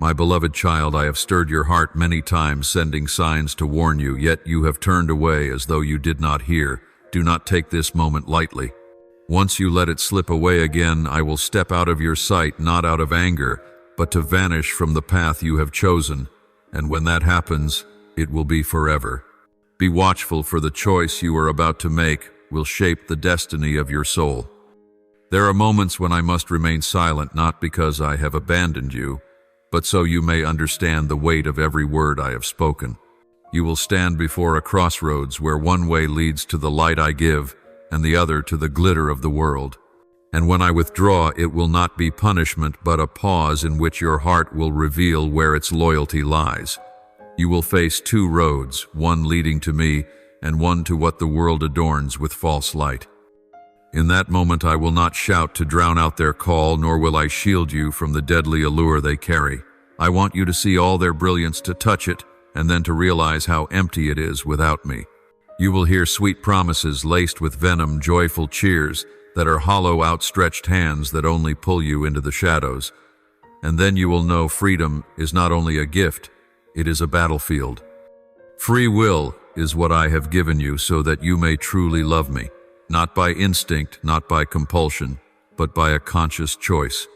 My beloved child, I have stirred your heart many times, sending signs to warn you, yet you have turned away as though you did not hear. Do not take this moment lightly. Once you let it slip away again, I will step out of your sight, not out of anger, but to vanish from the path you have chosen. And when that happens, it will be forever. Be watchful, for the choice you are about to make will shape the destiny of your soul. There are moments when I must remain silent, not because I have abandoned you, but so you may understand the weight of every word I have spoken. You will stand before a crossroads where one way leads to the light I give, and the other to the glitter of the world. And when I withdraw, it will not be punishment, but a pause in which your heart will reveal where its loyalty lies. You will face two roads, one leading to me, and one to what the world adorns with false light. In that moment I will not shout to drown out their call, nor will I shield you from the deadly allure they carry. I want you to see all their brilliance, to touch it, and then to realize how empty it is without me. You will hear sweet promises laced with venom, joyful cheers that are hollow, outstretched hands that only pull you into the shadows. And then you will know freedom is not only a gift, it is a battlefield. Free will is what I have given you so that you may truly love me. Not by instinct, not by compulsion, but by a conscious choice.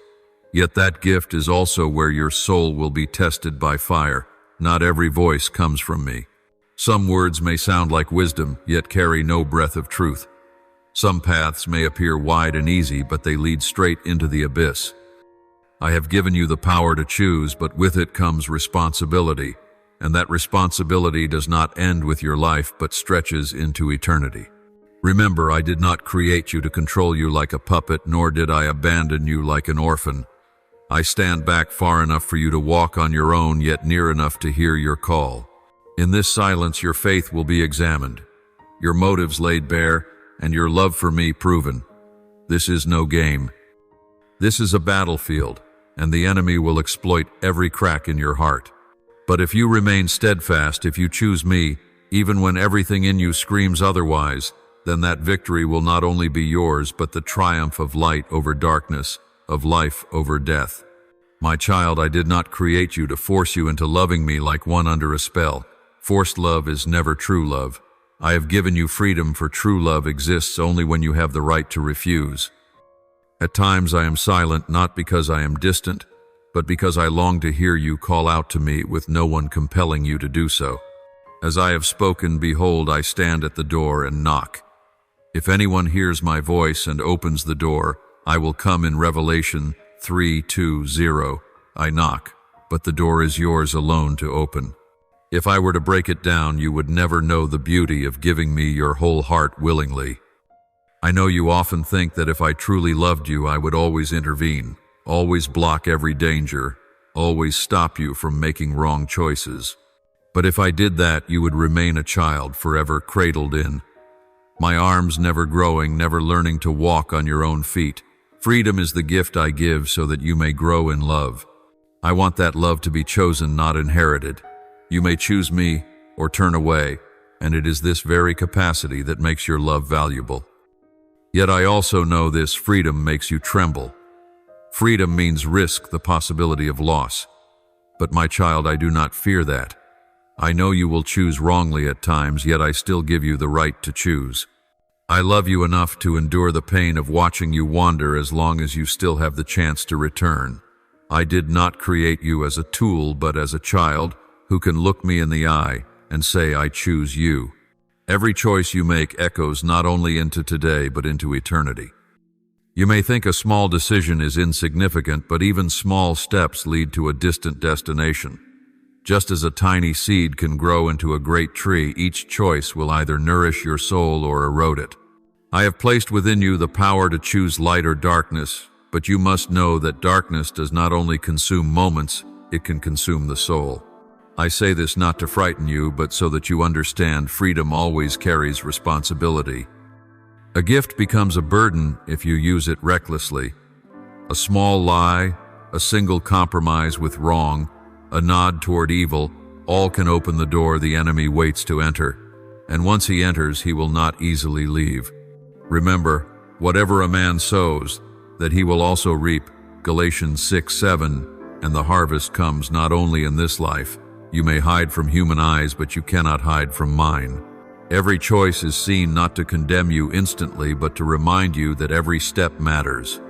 Yet that gift is also where your soul will be tested by fire. Not every voice comes from me. Some words may sound like wisdom, yet carry no breath of truth. Some paths may appear wide and easy, but they lead straight into the abyss. I have given you the power to choose, but with it comes responsibility, and that responsibility does not end with your life, but stretches into eternity. Remember, I did not create you to control you like a puppet, nor did I abandon you like an orphan. I stand back far enough for you to walk on your own, yet near enough to hear your call. In this silence, your faith will be examined, your motives laid bare, and your love for me proven. This is no game. This is a battlefield, and the enemy will exploit every crack in your heart. But if you remain steadfast, if you choose me, even when everything in you screams otherwise, then that victory will not only be yours, but the triumph of light over darkness, of life over death. My child, I did not create you to force you into loving me like one under a spell. Forced love is never true love. I have given you freedom, for true love exists only when you have the right to refuse. At times I am silent, not because I am distant, but because I long to hear you call out to me with no one compelling you to do so. As I have spoken, behold, I stand at the door and knock. If anyone hears my voice and opens the door, I will come. In Revelation 3:2-0. I knock, but the door is yours alone to open. If I were to break it down, you would never know the beauty of giving me your whole heart willingly. I know you often think that if I truly loved you, I would always intervene, always block every danger, always stop you from making wrong choices. But if I did that, you would remain a child, forever cradled in my arms, never growing, never learning to walk on your own feet. Freedom is the gift I give so that you may grow in love. I want that love to be chosen, not inherited. You may choose me or turn away, and it is this very capacity that makes your love valuable. Yet I also know this: freedom makes you tremble. Freedom means risk, the possibility of loss. But my child, I do not fear that. I know you will choose wrongly at times, yet I still give you the right to choose. I love you enough to endure the pain of watching you wander as long as you still have the chance to return. I did not create you as a tool, but as a child who can look me in the eye and say, I choose you. Every choice you make echoes not only into today, but into eternity. You may think a small decision is insignificant, but even small steps lead to a distant destination. Just as a tiny seed can grow into a great tree, each choice will either nourish your soul or erode it. I have placed within you the power to choose light or darkness, but you must know that darkness does not only consume moments, it can consume the soul. I say this not to frighten you, but so that you understand freedom always carries responsibility. A gift becomes a burden if you use it recklessly. A small lie, a single compromise with wrong, a nod toward evil, all can open the door the enemy waits to enter. And once he enters, he will not easily leave. Remember, whatever a man sows, that he will also reap. Galatians 6:7. and the harvest comes not only in this life. You may hide from human eyes, but you cannot hide from mine. Every choice is seen not to condemn you instantly, but to remind you that every step matters.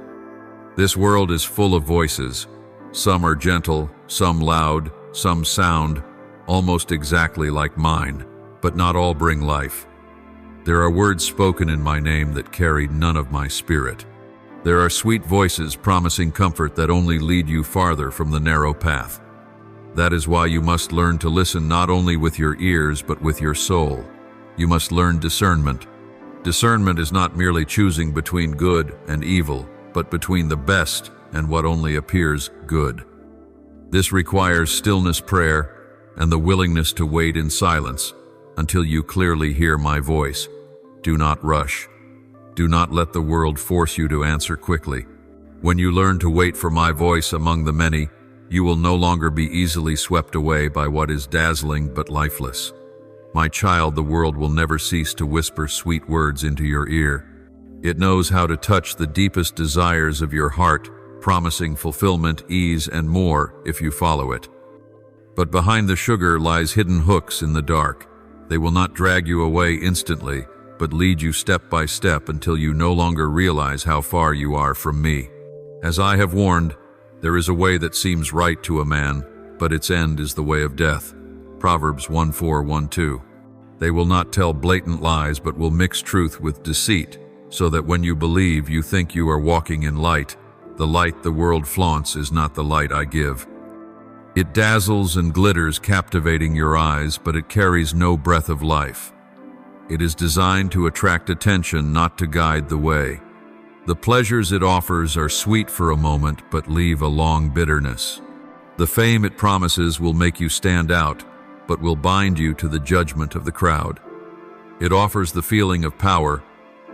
This world is full of voices. Some are gentle, some loud, some sound almost exactly like mine, but not all bring life. There are words spoken in my name that carry none of my spirit. There are sweet voices promising comfort that only lead you farther from the narrow path. That is why you must learn to listen not only with your ears, but with your soul. You must learn discernment. Discernment is not merely choosing between good and evil, but between the best and what only appears good. This requires stillness, prayer, and the willingness to wait in silence until you clearly hear my voice. Do not rush. Do not let the world force you to answer quickly. When you learn to wait for my voice among the many, you will no longer be easily swept away by what is dazzling but lifeless. My child, the world will never cease to whisper sweet words into your ear. It knows how to touch the deepest desires of your heart, promising fulfillment, ease, and more if you follow it. But behind the sugar lies hidden hooks in the dark. They will not drag you away instantly, but lead you step by step until you no longer realize how far you are from me. As I have warned, there is a way that seems right to a man, but its end is the way of death. Proverbs 1:4-1:2. They will not tell blatant lies, but will mix truth with deceit, so that when you believe, you think you are walking in light. The light the world flaunts is not the light I give. It dazzles and glitters, captivating your eyes, but it carries no breath of life. It is designed to attract attention, not to guide the way. The pleasures it offers are sweet for a moment, but leave a long bitterness. The fame it promises will make you stand out, but will bind you to the judgment of the crowd. It offers the feeling of power,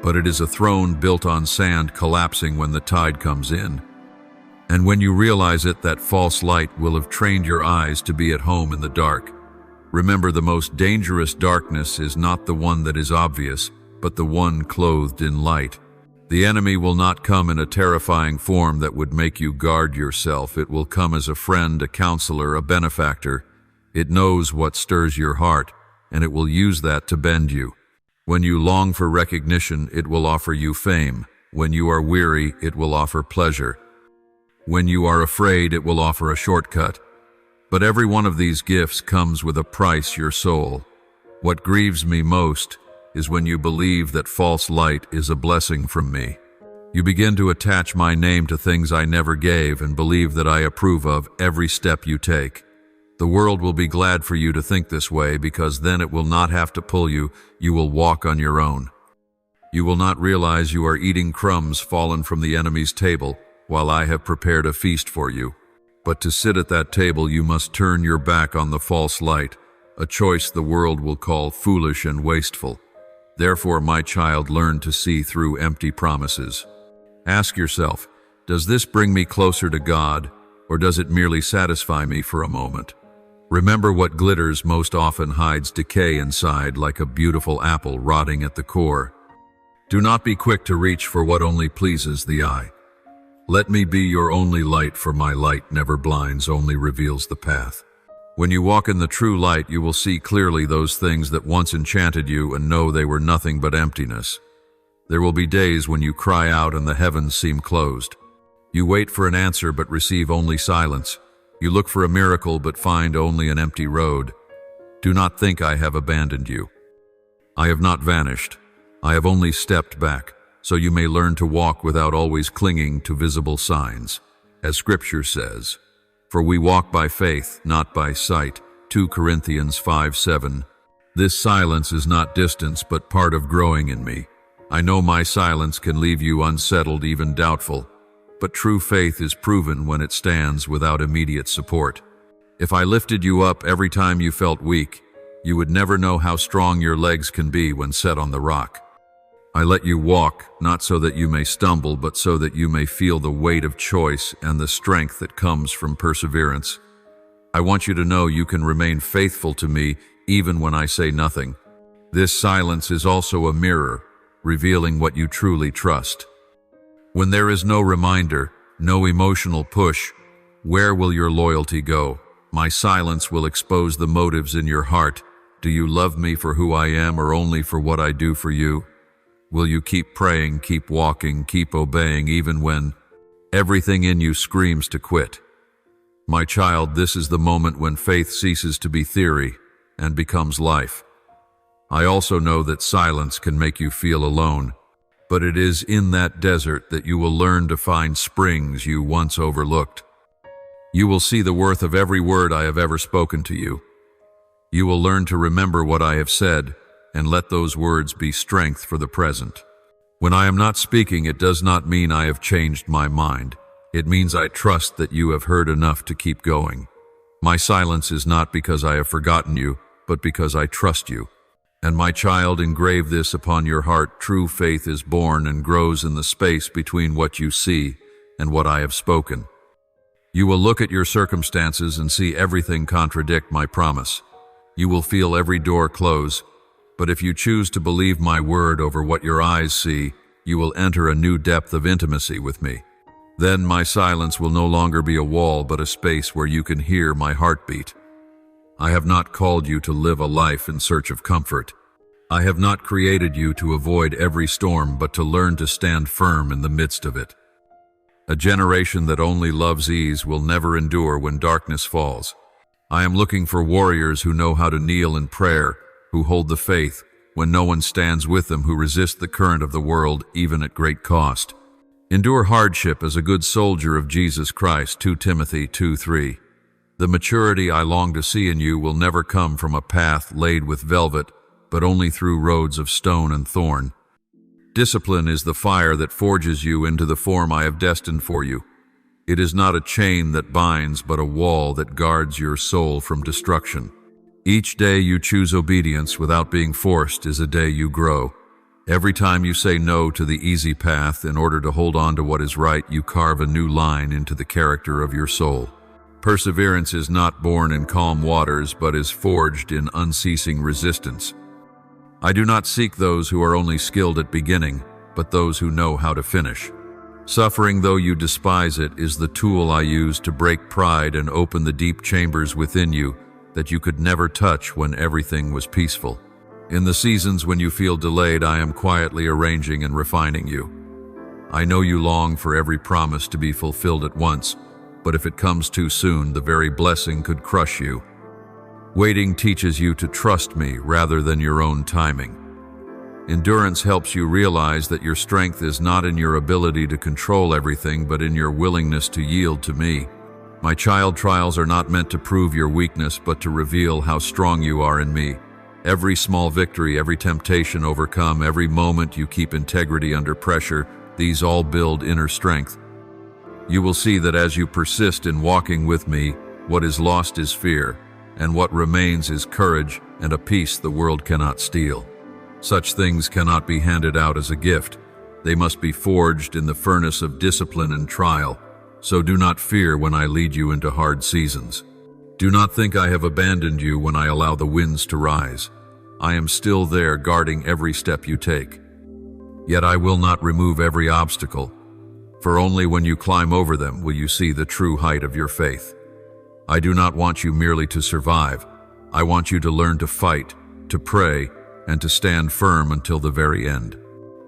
but it is a throne built on sand, collapsing when the tide comes in. And when you realize it, that false light will have trained your eyes to be at home in the dark. Remember, the most dangerous darkness is not the one that is obvious, but the one clothed in light. The enemy will not come in a terrifying form that would make you guard yourself. It will come as a friend, a counselor, a benefactor. It knows what stirs your heart, and it will use that to bend you. When you long for recognition, it will offer you fame. When you are weary, it will offer pleasure. When you are afraid, it will offer a shortcut. But every one of these gifts comes with a price, your soul. What grieves me most is when you believe that false light is a blessing from me. You begin to attach my name to things I never gave and believe that I approve of every step you take. The world will be glad for you to think this way, because then it will not have to pull you. You will walk on your own. You will not realize you are eating crumbs fallen from the enemy's table while I have prepared a feast for you. But to sit at that table, you must turn your back on the false light, a choice the world will call foolish and wasteful. Therefore, my child, learn to see through empty promises. Ask yourself, does this bring me closer to God, or does it merely satisfy me for a moment? Remember, what glitters most often hides decay inside, like a beautiful apple rotting at the core. Do not be quick to reach for what only pleases the eye. Let me be your only light, for my light never blinds, only reveals the path. When you walk in the true light, you will see clearly those things that once enchanted you and know they were nothing but emptiness. There will be days when you cry out and the heavens seem closed. You wait for an answer but receive only silence. You look for a miracle but find only an empty road. Do not think I have abandoned you. I have not vanished. I have only stepped back, so you may learn to walk without always clinging to visible signs. As Scripture says, "For we walk by faith, not by sight." 2 Corinthians 5:7. This silence is not distance, but part of growing in me. I know my silence can leave you unsettled, even doubtful, but true faith is proven when it stands without immediate support. If I lifted you up every time you felt weak, you would never know how strong your legs can be when set on the rock. I let you walk, not so that you may stumble, but so that you may feel the weight of choice and the strength that comes from perseverance. I want you to know you can remain faithful to me even when I say nothing. This silence is also a mirror, revealing what you truly trust. When there is no reminder, no emotional push, Where will your loyalty go? My silence will expose the motives in your heart. Do you love me for who I am or only for what I do for you? Will you keep praying, keep walking, keep obeying even when everything in you screams to quit? My child, this is the moment when faith ceases to be theory and becomes life. I also know that silence can make you feel alone, but it is in that desert that you will learn to find springs you once overlooked. You will see the worth of every word I have ever spoken to you. You will learn to remember what I have said and let those words be strength for the present. When I am not speaking, it does not mean I have changed my mind. It means I trust that you have heard enough to keep going. My silence is not because I have forgotten you, but because I trust you. And my child, engrave this upon your heart: true faith is born and grows in the space between what you see and what I have spoken. You will look at your circumstances and see everything contradict my promise. You will feel every door close, but if you choose to believe my word over what your eyes see, you will enter a new depth of intimacy with me. Then my silence will no longer be a wall, but a space where you can hear my heartbeat. I have not called you to live a life in search of comfort. I have not created you to avoid every storm, but to learn to stand firm in the midst of it. A generation that only loves ease will never endure when darkness falls. I am looking for warriors who know how to kneel in prayer, who hold the faith when no one stands with them, who resist the current of the world even at great cost. Endure hardship as a good soldier of Jesus Christ, 2 Timothy 2:3. The maturity I long to see in you will never come from a path laid with velvet, but only through roads of stone and thorn. Discipline is the fire that forges you into the form I have destined for you. It is not a chain that binds, but a wall that guards your soul from destruction. Each day you choose obedience without being forced is a day you grow. Every time you say no to the easy path in order to hold on to what is right, you carve a new line into the character of your soul. Perseverance is not born in calm waters, but is forged in unceasing resistance. I do not seek those who are only skilled at beginning, but those who know how to finish. Suffering, though you despise it, is the tool I use to break pride and open the deep chambers within you that you could never touch when everything was peaceful. In the seasons when you feel delayed, I am quietly arranging and refining you. I know you long for every promise to be fulfilled at once, but if it comes too soon, the very blessing could crush you. Waiting teaches you to trust me rather than your own timing. Endurance helps you realize that your strength is not in your ability to control everything, but in your willingness to yield to me. My child, trials are not meant to prove your weakness, but to reveal how strong you are in me. Every small victory, every temptation overcome, every moment you keep integrity under pressure, these all build inner strength. You will see that as you persist in walking with me, what is lost is fear, and what remains is courage and a peace the world cannot steal. Such things cannot be handed out as a gift. They must be forged in the furnace of discipline and trial. So do not fear when I lead you into hard seasons. Do not think I have abandoned you when I allow the winds to rise. I am still there, guarding every step you take. Yet I will not remove every obstacle, for only when you climb over them will you see the true height of your faith. I do not want you merely to survive. I want you to learn to fight, to pray, and to stand firm until the very end.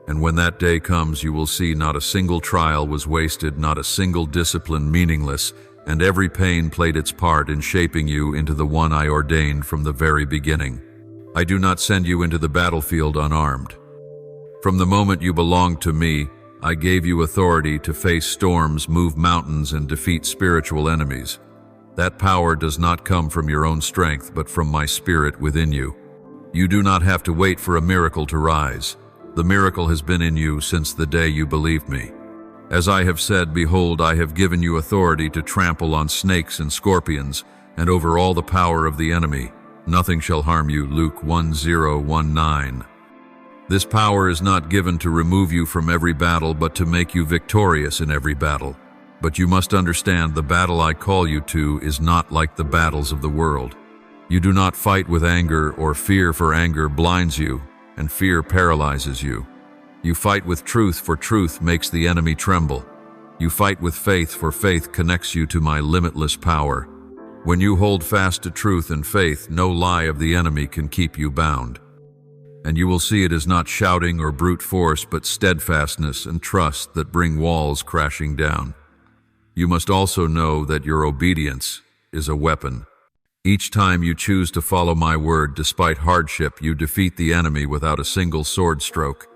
And when that day comes, you will see not a single trial was wasted, not a single discipline meaningless, and every pain played its part in shaping you into the one I ordained from the very beginning. I do not send you into the battlefield unarmed. From the moment you belonged to me, I gave you authority to face storms, move mountains, and defeat spiritual enemies. That power does not come from your own strength, but from my spirit within you. You do not have to wait for a miracle to rise. The miracle has been in you since the day you believed me. As I have said, behold, I have given you authority to trample on snakes and scorpions, and over all the power of the enemy. Nothing shall harm you, Luke 10:19. This power is not given to remove you from every battle, but to make you victorious in every battle. But you must understand, the battle I call you to is not like the battles of the world. You do not fight with anger or fear, for anger blinds you, and fear paralyzes you. You fight with truth, for truth makes the enemy tremble. You fight with faith, for faith connects you to my limitless power. When you hold fast to truth and faith, no lie of the enemy can keep you bound. And you will see it is not shouting or brute force, but steadfastness and trust that bring walls crashing down. You must also know that your obedience is a weapon. Each time you choose to follow my word despite hardship, you defeat the enemy without a single sword stroke.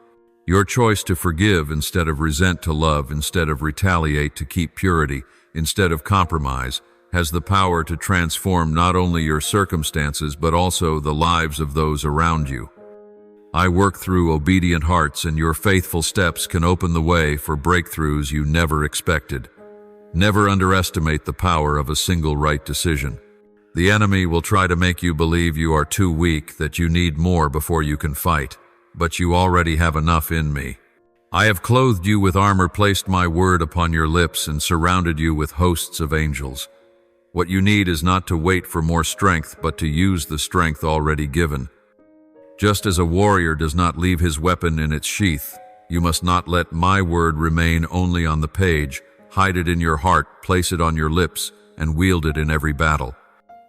Your choice to forgive instead of resent, to love instead of retaliate, to keep purity instead of compromise, has the power to transform not only your circumstances but also the lives of those around you. I work through obedient hearts, and your faithful steps can open the way for breakthroughs you never expected. Never underestimate the power of a single right decision. The enemy will try to make you believe you are too weak, that you need more before you can fight, but you already have enough in me. I have clothed you with armor, placed my word upon your lips, and surrounded you with hosts of angels. What you need is not to wait for more strength, but to use the strength already given. Just as a warrior does not leave his weapon in its sheath, you must not let my word remain only on the page. Hide it in your heart, place it on your lips, and wield it in every battle.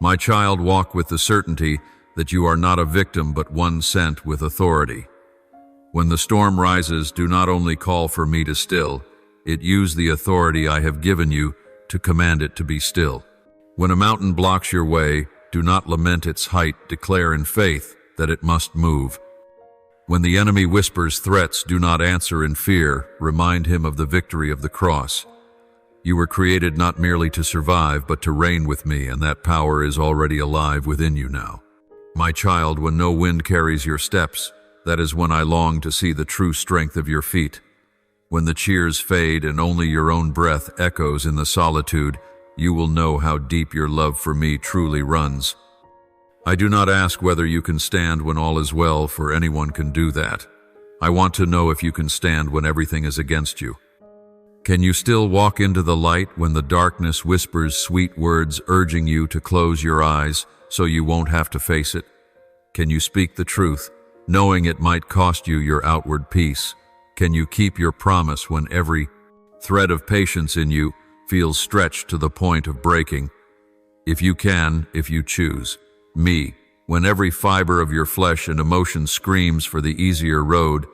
My child, walk with the certainty that you are not a victim but one sent with authority. When the storm rises, do not only call for me to still it, use the authority I have given you to command it to be still. When a mountain blocks your way, do not lament its height, declare in faith that it must move. When the enemy whispers threats, do not answer in fear, remind him of the victory of the cross. You were created not merely to survive, but to reign with me, and that power is already alive within you now. My child, when no wind carries your steps, that is when I long to see the true strength of your feet. When the cheers fade and only your own breath echoes in the solitude, you will know how deep your love for me truly runs. I do not ask whether you can stand when all is well, for anyone can do that. I want to know if you can stand when everything is against you. Can you still walk into the light when the darkness whispers sweet words urging you to close your eyes so you won't have to face it? Can you speak the truth, knowing it might cost you your outward peace? Can you keep your promise when every thread of patience in you feels stretched to the point of breaking? If you can, if you choose me, when every fiber of your flesh and emotion screams for the easier road,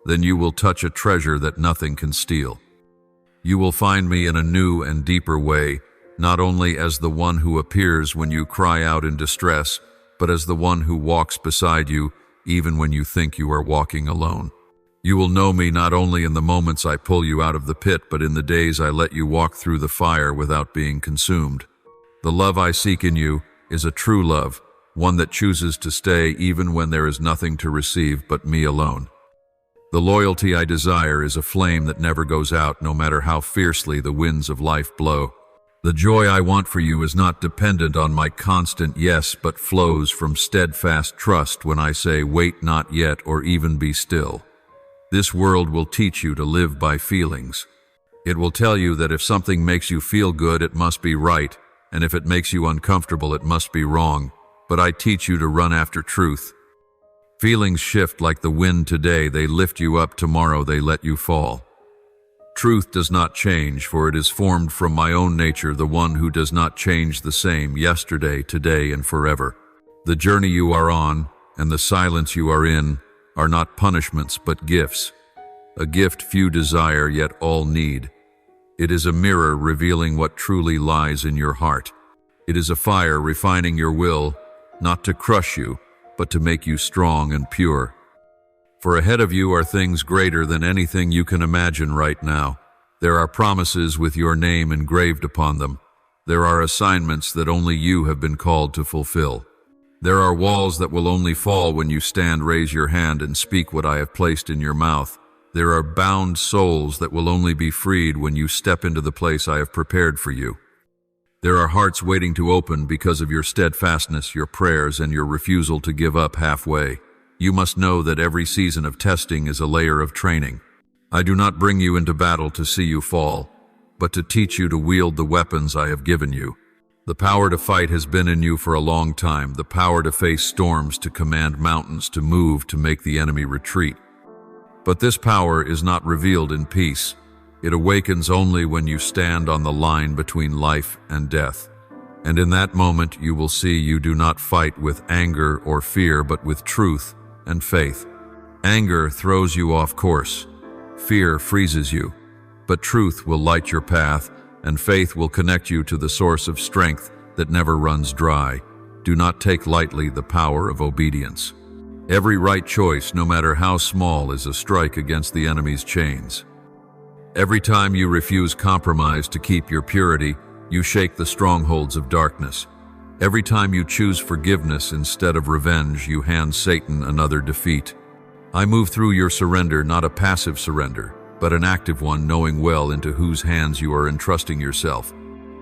then you will touch a treasure that nothing can steal. You will find me in a new and deeper way, not only as the one who appears when you cry out in distress, but as the one who walks beside you even when you think you are walking alone. You will know me not only in the moments I pull you out of the pit, but in the days I let you walk through the fire without being consumed. The love I seek in you is a true love, one that chooses to stay even when there is nothing to receive but me alone. The loyalty I desire is a flame that never goes out, no matter how fiercely the winds of life blow. The joy I want for you is not dependent on my constant yes, but flows from steadfast trust when I say, wait not yet, or even be still. This world will teach you to live by feelings. It will tell you that if something makes you feel good, it must be right, and if it makes you uncomfortable, it must be wrong. But I teach you to run after truth. Feelings shift like the wind today, they lift you up, tomorrow they let you fall. Truth does not change, for it is formed from my own nature, the one who does not change, the same yesterday, today, and forever. The journey you are on, and the silence you are in, are not punishments but gifts. A gift few desire, yet all need. It is a mirror revealing what truly lies in your heart. It is a fire refining your will, not to crush you, but to make you strong and pure. For ahead of you are things greater than anything you can imagine right now. There are promises with your name engraved upon them. There are assignments that only you have been called to fulfill. There are walls that will only fall when you stand, raise your hand, and speak what I have placed in your mouth. There are bound souls that will only be freed when you step into the place I have prepared for you. There are hearts waiting to open because of your steadfastness, your prayers, and your refusal to give up halfway. You must know that every season of testing is a layer of training. I do not bring you into battle to see you fall, but to teach you to wield the weapons I have given you. The power to fight has been in you for a long time, the power to face storms, to command mountains, to move, to make the enemy retreat. But this power is not revealed in peace. It awakens only when you stand on the line between life and death. And in that moment you will see you do not fight with anger or fear, but with truth and faith. Anger throws you off course. Fear freezes you. But truth will light your path, and faith will connect you to the source of strength that never runs dry. Do not take lightly the power of obedience. Every right choice, no matter how small, is a strike against the enemy's chains. Every time you refuse compromise to keep your purity, you shake the strongholds of darkness. Every time you choose forgiveness instead of revenge, you hand Satan another defeat. I move through your surrender, not a passive surrender, but an active one, knowing well into whose hands you are entrusting yourself.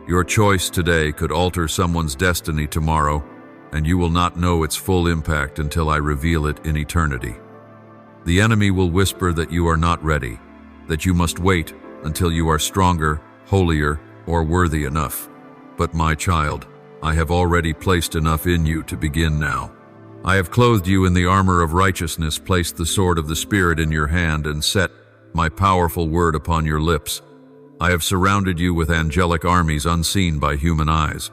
Your choice today could alter someone's destiny tomorrow, and you will not know its full impact until I reveal it in eternity. The enemy will whisper that you are not ready, that you must wait until you are stronger, holier, or worthy enough. But my child, I have already placed enough in you to begin now. I have clothed you in the armor of righteousness, placed the sword of the Spirit in your hand, and set my powerful word upon your lips. I have surrounded you with angelic armies unseen by human eyes.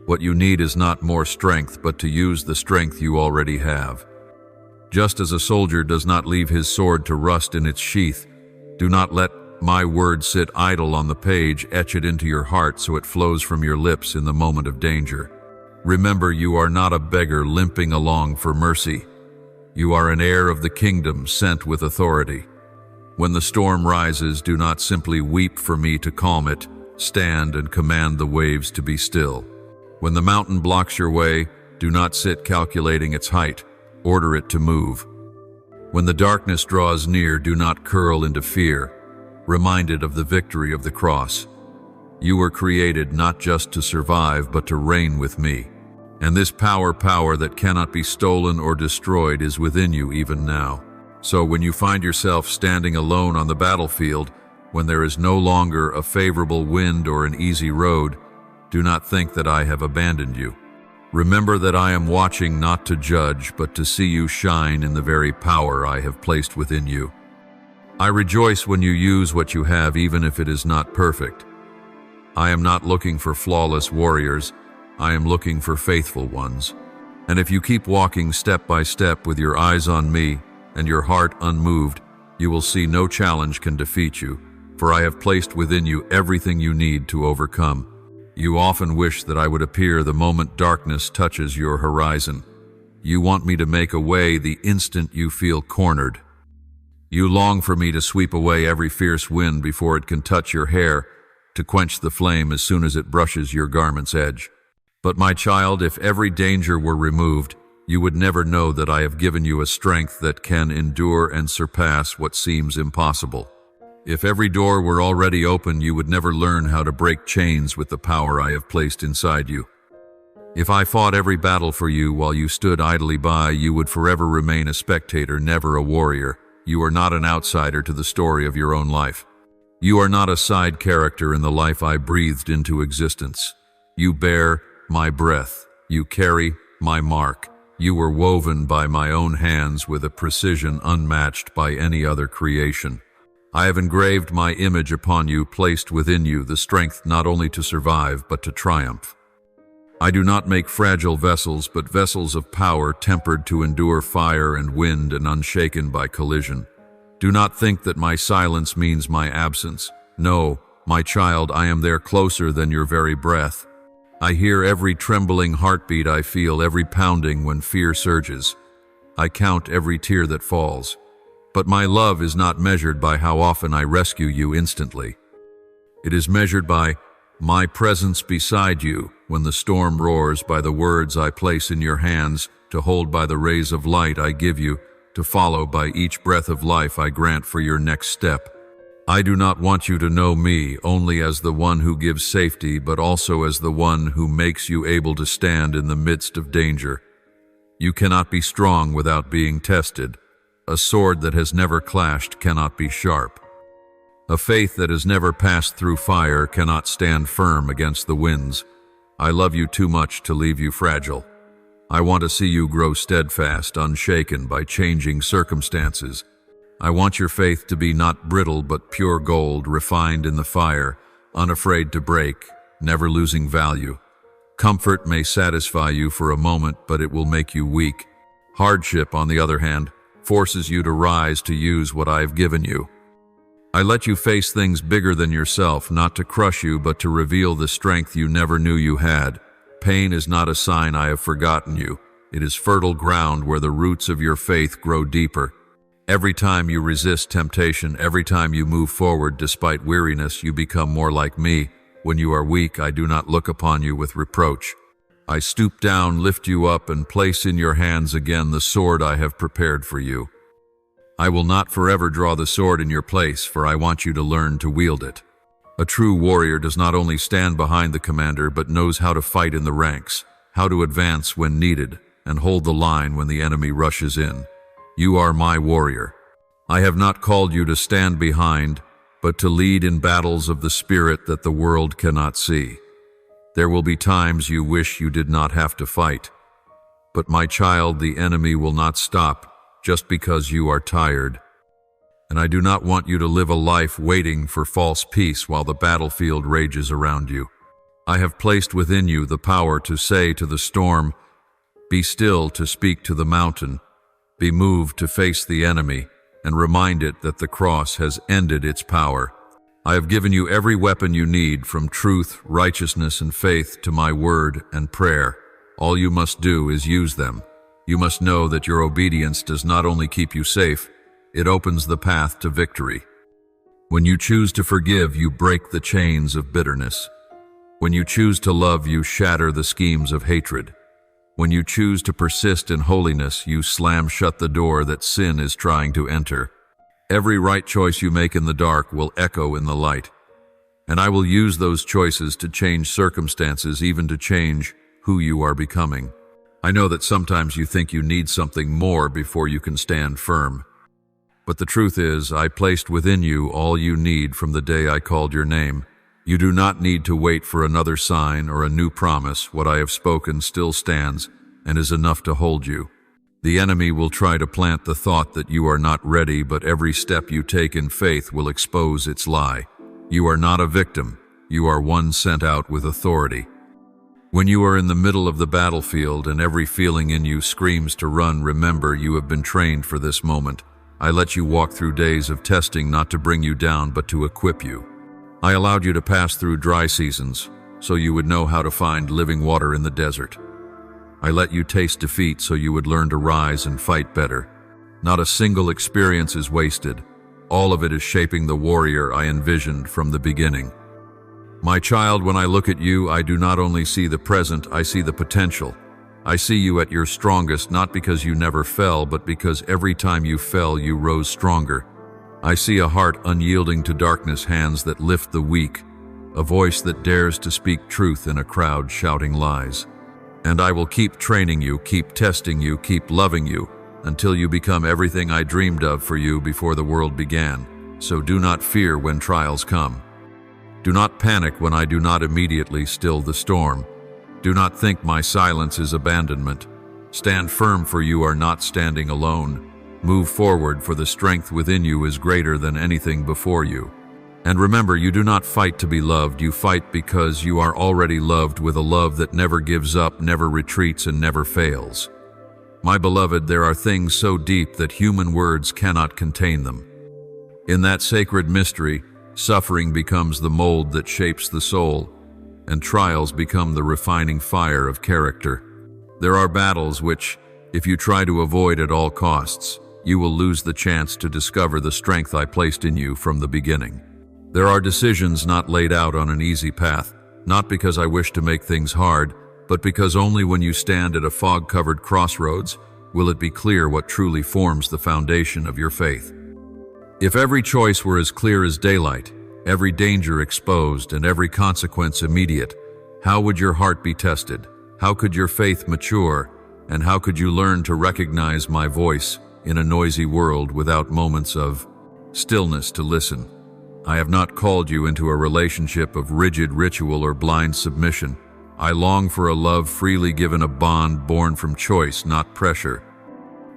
What you need is not more strength, but to use the strength you already have. Just as a soldier does not leave his sword to rust in its sheath, do not let my word sit idle on the page. Etch it into your heart so it flows from your lips in the moment of danger. Remember, you are not a beggar limping along for mercy. You are an heir of the kingdom, sent with authority. When the storm rises, do not simply weep for me to calm it. Stand and command the waves to be still. When the mountain blocks your way, do not sit calculating its height. Order it to move. When the darkness draws near, do not curl into fear, reminded of the victory of the cross. You were created not just to survive, but to reign with me. And this power that cannot be stolen or destroyed is within you even now. So when you find yourself standing alone on the battlefield, when there is no longer a favorable wind or an easy road, do not think that I have abandoned you. Remember that I am watching not to judge, but to see you shine in the very power I have placed within you. I rejoice when you use what you have, even if it is not perfect. I am not looking for flawless warriors. I am looking for faithful ones. And if you keep walking step by step with your eyes on me and your heart unmoved, you will see no challenge can defeat you, for I have placed within you everything you need to overcome. You often wish that I would appear the moment darkness touches your horizon. You want me to make a way the instant you feel cornered. You long for me to sweep away every fierce wind before it can touch your hair, to quench the flame as soon as it brushes your garment's edge. But my child, if every danger were removed, you would never know that I have given you a strength that can endure and surpass what seems impossible. If every door were already open, you would never learn how to break chains with the power I have placed inside you. If I fought every battle for you while you stood idly by, you would forever remain a spectator, never a warrior. You are not an outsider to the story of your own life. You are not a side character in the life I breathed into existence. You bear my breath. You carry my mark. You were woven by my own hands with a precision unmatched by any other creation. I have engraved my image upon you, placed within you the strength not only to survive, but to triumph. I do not make fragile vessels, but vessels of power, tempered to endure fire and wind and unshaken by collision. Do not think that my silence means my absence. No, my child, I am there, closer than your very breath. I hear every trembling heartbeat I feel, every pounding when fear surges. I count every tear that falls. But my love is not measured by how often I rescue you instantly. It is measured by my presence beside you when the storm roars, by the words I place in your hands, to hold by the rays of light I give you, to follow by each breath of life I grant for your next step. I do not want you to know me only as the one who gives safety, but also as the one who makes you able to stand in the midst of danger. You cannot be strong without being tested. A sword that has never clashed cannot be sharp. A faith that has never passed through fire cannot stand firm against the winds. I love you too much to leave you fragile. I want to see you grow steadfast, unshaken by changing circumstances. I want your faith to be not brittle but pure gold, refined in the fire, unafraid to break, never losing value. Comfort may satisfy you for a moment, but it will make you weak. Hardship, on the other hand, forces you to rise to use what I have given you. I let you face things bigger than yourself, not to crush you, but to reveal the strength you never knew you had. Pain is not a sign I have forgotten you. It is fertile ground where the roots of your faith grow deeper. Every time you resist temptation, every time you move forward despite weariness, you become more like me. When you are weak, I do not look upon you with reproach. I stoop down, lift you up, and place in your hands again the sword I have prepared for you. I will not forever draw the sword in your place, for I want you to learn to wield it. A true warrior does not only stand behind the commander, but knows how to fight in the ranks, how to advance when needed, and hold the line when the enemy rushes in. You are my warrior. I have not called you to stand behind, but to lead in battles of the spirit that the world cannot see. There will be times you wish you did not have to fight. But my child, the enemy will not stop just because you are tired. And I do not want you to live a life waiting for false peace while the battlefield rages around you. I have placed within you the power to say to the storm, "Be still," to speak to the mountain, "Be moved," to face the enemy, and remind it that the cross has ended its power. I have given you every weapon you need, from truth, righteousness, and faith to my word and prayer. All you must do is use them. You must know that your obedience does not only keep you safe, it opens the path to victory. When you choose to forgive, you break the chains of bitterness. When you choose to love, you shatter the schemes of hatred. When you choose to persist in holiness, you slam shut the door that sin is trying to enter. Every right choice you make in the dark will echo in the light. And I will use those choices to change circumstances, even to change who you are becoming. I know that sometimes you think you need something more before you can stand firm. But the truth is, I placed within you all you need from the day I called your name. You do not need to wait for another sign or a new promise. What I have spoken still stands and is enough to hold you. The enemy will try to plant the thought that you are not ready, but every step you take in faith will expose its lie. You are not a victim. You are one sent out with authority. When you are in the middle of the battlefield and every feeling in you screams to run, remember you have been trained for this moment. I let you walk through days of testing, not to bring you down, but to equip you. I allowed you to pass through dry seasons, so you would know how to find living water in the desert. I let you taste defeat so you would learn to rise and fight better. Not a single experience is wasted. All of it is shaping the warrior I envisioned from the beginning. My child, when I look at you, I do not only see the present, I see the potential. I see you at your strongest, not because you never fell, but because every time you fell, you rose stronger. I see a heart unyielding to darkness, hands that lift the weak, a voice that dares to speak truth in a crowd shouting lies. And I will keep training you, keep testing you, keep loving you, until you become everything I dreamed of for you before the world began. So do not fear when trials come. Do not panic when I do not immediately still the storm. Do not think my silence is abandonment. Stand firm, for you are not standing alone. Move forward, for the strength within you is greater than anything before you. And remember, you do not fight to be loved, you fight because you are already loved with a love that never gives up, never retreats, and never fails. My beloved, there are things so deep that human words cannot contain them. In that sacred mystery, suffering becomes the mold that shapes the soul, and trials become the refining fire of character. There are battles which, if you try to avoid at all costs, you will lose the chance to discover the strength I placed in you from the beginning. There are decisions not laid out on an easy path, not because I wish to make things hard, but because only when you stand at a fog-covered crossroads will it be clear what truly forms the foundation of your faith. If every choice were as clear as daylight, every danger exposed, and every consequence immediate, how would your heart be tested? How could your faith mature? And how could you learn to recognize my voice in a noisy world without moments of stillness to listen? I have not called you into a relationship of rigid ritual or blind submission. I long for a love freely given, a bond born from choice, not pressure.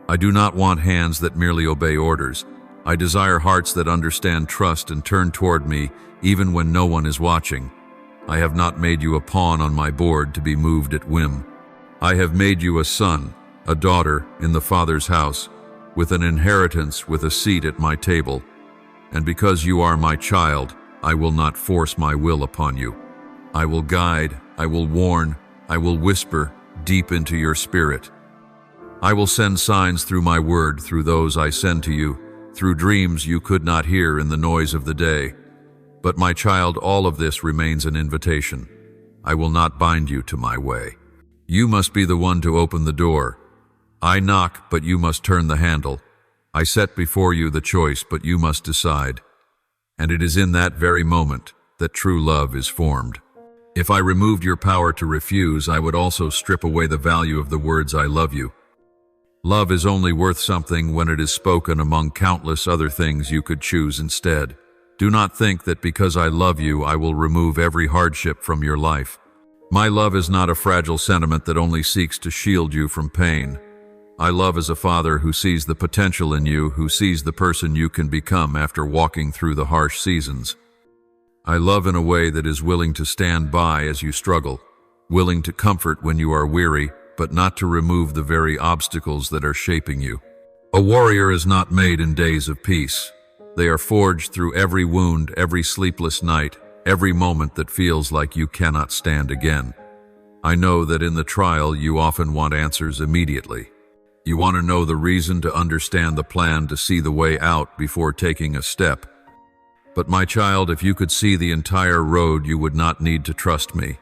I do not want hands that merely obey orders. I desire hearts that understand trust and turn toward me even when no one is watching. I have not made you a pawn on my board to be moved at whim. I have made you a son, a daughter in the Father's house, with an inheritance, with a seat at my table. And because you are my child, I will not force my will upon you. I will guide, I will warn, I will whisper deep into your spirit. I will send signs through my word, through those I send to you, through dreams you could not hear in the noise of the day. But my child, all of this remains an invitation. I will not bind you to my way. You must be the one to open the door. I knock, but you must turn the handle. I set before you the choice, but you must decide. And it is in that very moment that true love is formed. If I removed your power to refuse, I would also strip away the value of the words I love you. Love is only worth something when it is spoken among countless other things you could choose instead. Do not think that because I love you, I will remove every hardship from your life. My love is not a fragile sentiment that only seeks to shield you from pain. I love as a father who sees the potential in you, who sees the person you can become after walking through the harsh seasons. I love in a way that is willing to stand by as you struggle, willing to comfort when you are weary, but not to remove the very obstacles that are shaping you. A warrior is not made in days of peace. They are forged through every wound, every sleepless night, every moment that feels like you cannot stand again. I know that in the trial you often want answers immediately. You want to know the reason, to understand the plan, to see the way out before taking a step. But my child, if you could see the entire road, you would not need to trust me.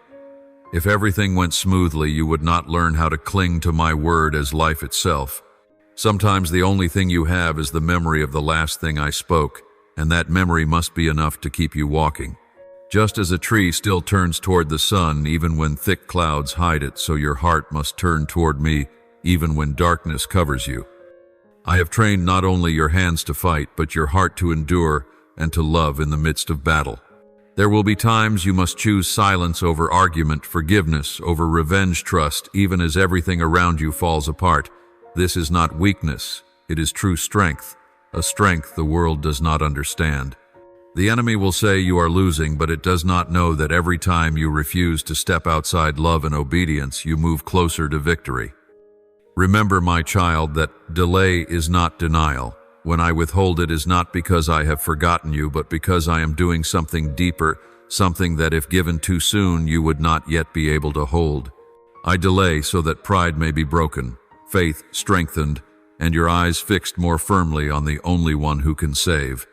If everything went smoothly, you would not learn how to cling to my word as life itself. Sometimes the only thing you have is the memory of the last thing I spoke, and that memory must be enough to keep you walking. Just as a tree still turns toward the sun even when thick clouds hide it, so your heart must turn toward me even when darkness covers you. I have trained not only your hands to fight, but your heart to endure and to love in the midst of battle. There will be times you must choose silence over argument, forgiveness over revenge, trust, even as everything around you falls apart. This is not weakness, it is true strength, a strength the world does not understand. The enemy will say you are losing, but it does not know that every time you refuse to step outside love and obedience, you move closer to victory. Remember, my child, that delay is not denial. When I withhold it is not because I have forgotten you, but because I am doing something deeper, something that if given too soon you would not yet be able to hold. I delay so that pride may be broken, faith strengthened, and your eyes fixed more firmly on the only one who can save.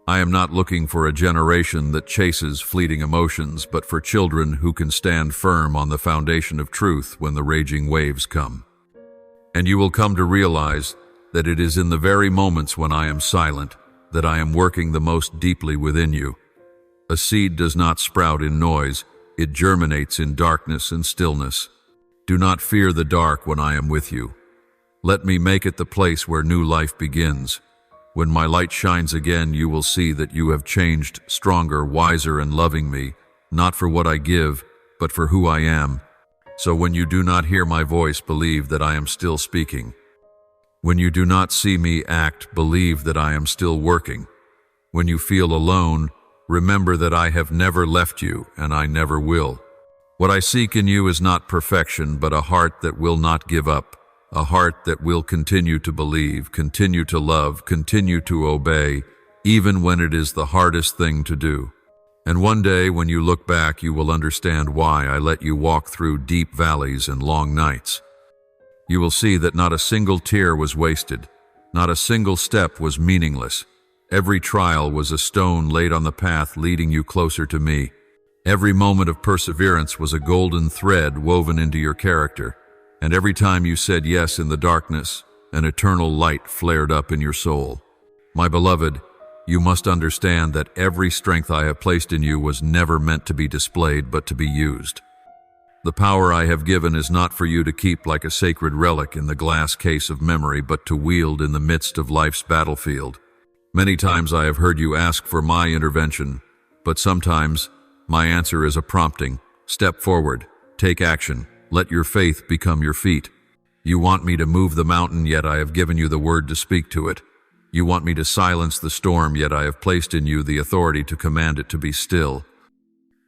I am not looking for a generation that chases fleeting emotions, but for children who can stand firm on the foundation of truth when the raging waves come. And you will come to realize that it is in the very moments when I am silent that I am working the most deeply within you. A seed does not sprout in noise, it germinates in darkness and stillness. Do not fear the dark when I am with you. Let me make it the place where new life begins. When my light shines again, you will see that you have changed, stronger, wiser, and loving me, not for what I give, but for who I am. So when you do not hear my voice, believe that I am still speaking. When you do not see me act, believe that I am still working. When you feel alone, remember that I have never left you, and I never will. What I seek in you is not perfection, but a heart that will not give up, a heart that will continue to believe, continue to love, continue to obey, even when it is the hardest thing to do. And one day, when you look back, you will understand why I let you walk through deep valleys and long nights. You will see that not a single tear was wasted, not a single step was meaningless. Every trial was a stone laid on the path leading you closer to me. Every moment of perseverance was a golden thread woven into your character. And every time you said yes in the darkness, an eternal light flared up in your soul. My beloved, you must understand that every strength I have placed in you was never meant to be displayed, but to be used. The power I have given is not for you to keep like a sacred relic in the glass case of memory, but to wield in the midst of life's battlefield. Many times I have heard you ask for my intervention, but sometimes my answer is a prompting. Step forward, take action, let your faith become your feet. You want me to move the mountain, yet I have given you the word to speak to it. You want me to silence the storm, yet I have placed in you the authority to command it to be still.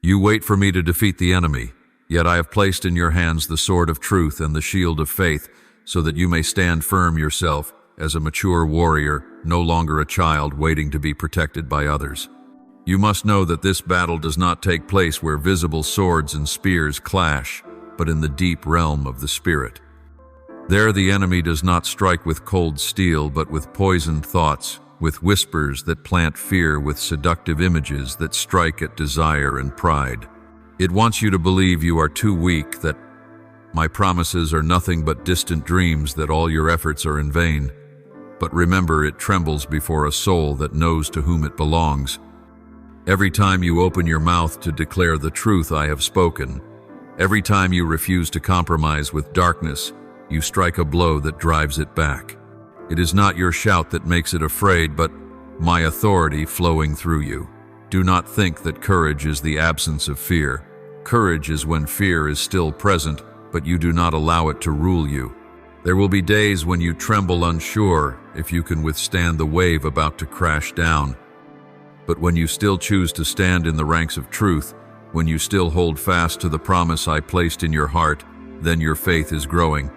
You wait for me to defeat the enemy, yet I have placed in your hands the sword of truth and the shield of faith, so that you may stand firm yourself as a mature warrior, no longer a child waiting to be protected by others. You must know that this battle does not take place where visible swords and spears clash, but in the deep realm of the spirit. There the enemy does not strike with cold steel, but with poisoned thoughts, with whispers that plant fear, with seductive images that strike at desire and pride. It wants you to believe you are too weak, that my promises are nothing but distant dreams, that all your efforts are in vain. But remember, it trembles before a soul that knows to whom it belongs. Every time you open your mouth to declare the truth I have spoken, every time you refuse to compromise with darkness, you strike a blow that drives it back. It is not your shout that makes it afraid, but my authority flowing through you. Do not think that courage is the absence of fear. Courage is when fear is still present, but you do not allow it to rule you. There will be days when you tremble, unsure if you can withstand the wave about to crash down. But when you still choose to stand in the ranks of truth, when you still hold fast to the promise I placed in your heart, then your faith is growing.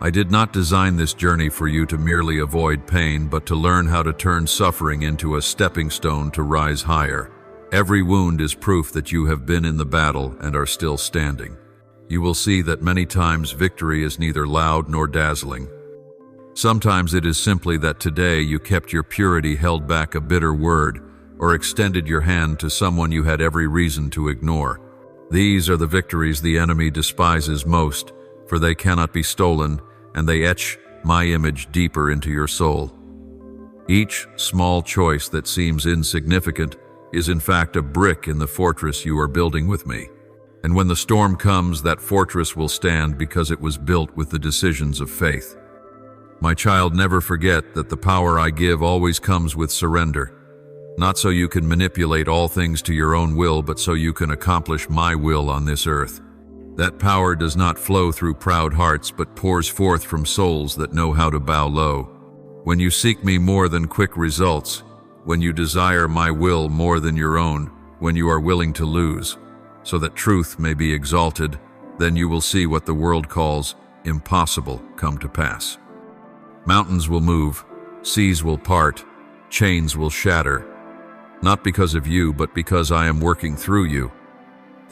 I did not design this journey for you to merely avoid pain, but to learn how to turn suffering into a stepping stone to rise higher. Every wound is proof that you have been in the battle and are still standing. You will see that many times victory is neither loud nor dazzling. Sometimes it is simply that today you kept your purity, held back a bitter word, or extended your hand to someone you had every reason to ignore. These are the victories the enemy despises most, for they cannot be stolen, and they etch my image deeper into your soul. Each small choice that seems insignificant is in fact a brick in the fortress you are building with me. And when the storm comes, that fortress will stand because it was built with the decisions of faith. My child, never forget that the power I give always comes with surrender. Not so you can manipulate all things to your own will, but so you can accomplish my will on this earth. That power does not flow through proud hearts, but pours forth from souls that know how to bow low. When you seek me more than quick results, when you desire my will more than your own, when you are willing to lose, so that truth may be exalted, then you will see what the world calls impossible come to pass. Mountains will move, seas will part, chains will shatter, not because of you, but because I am working through you.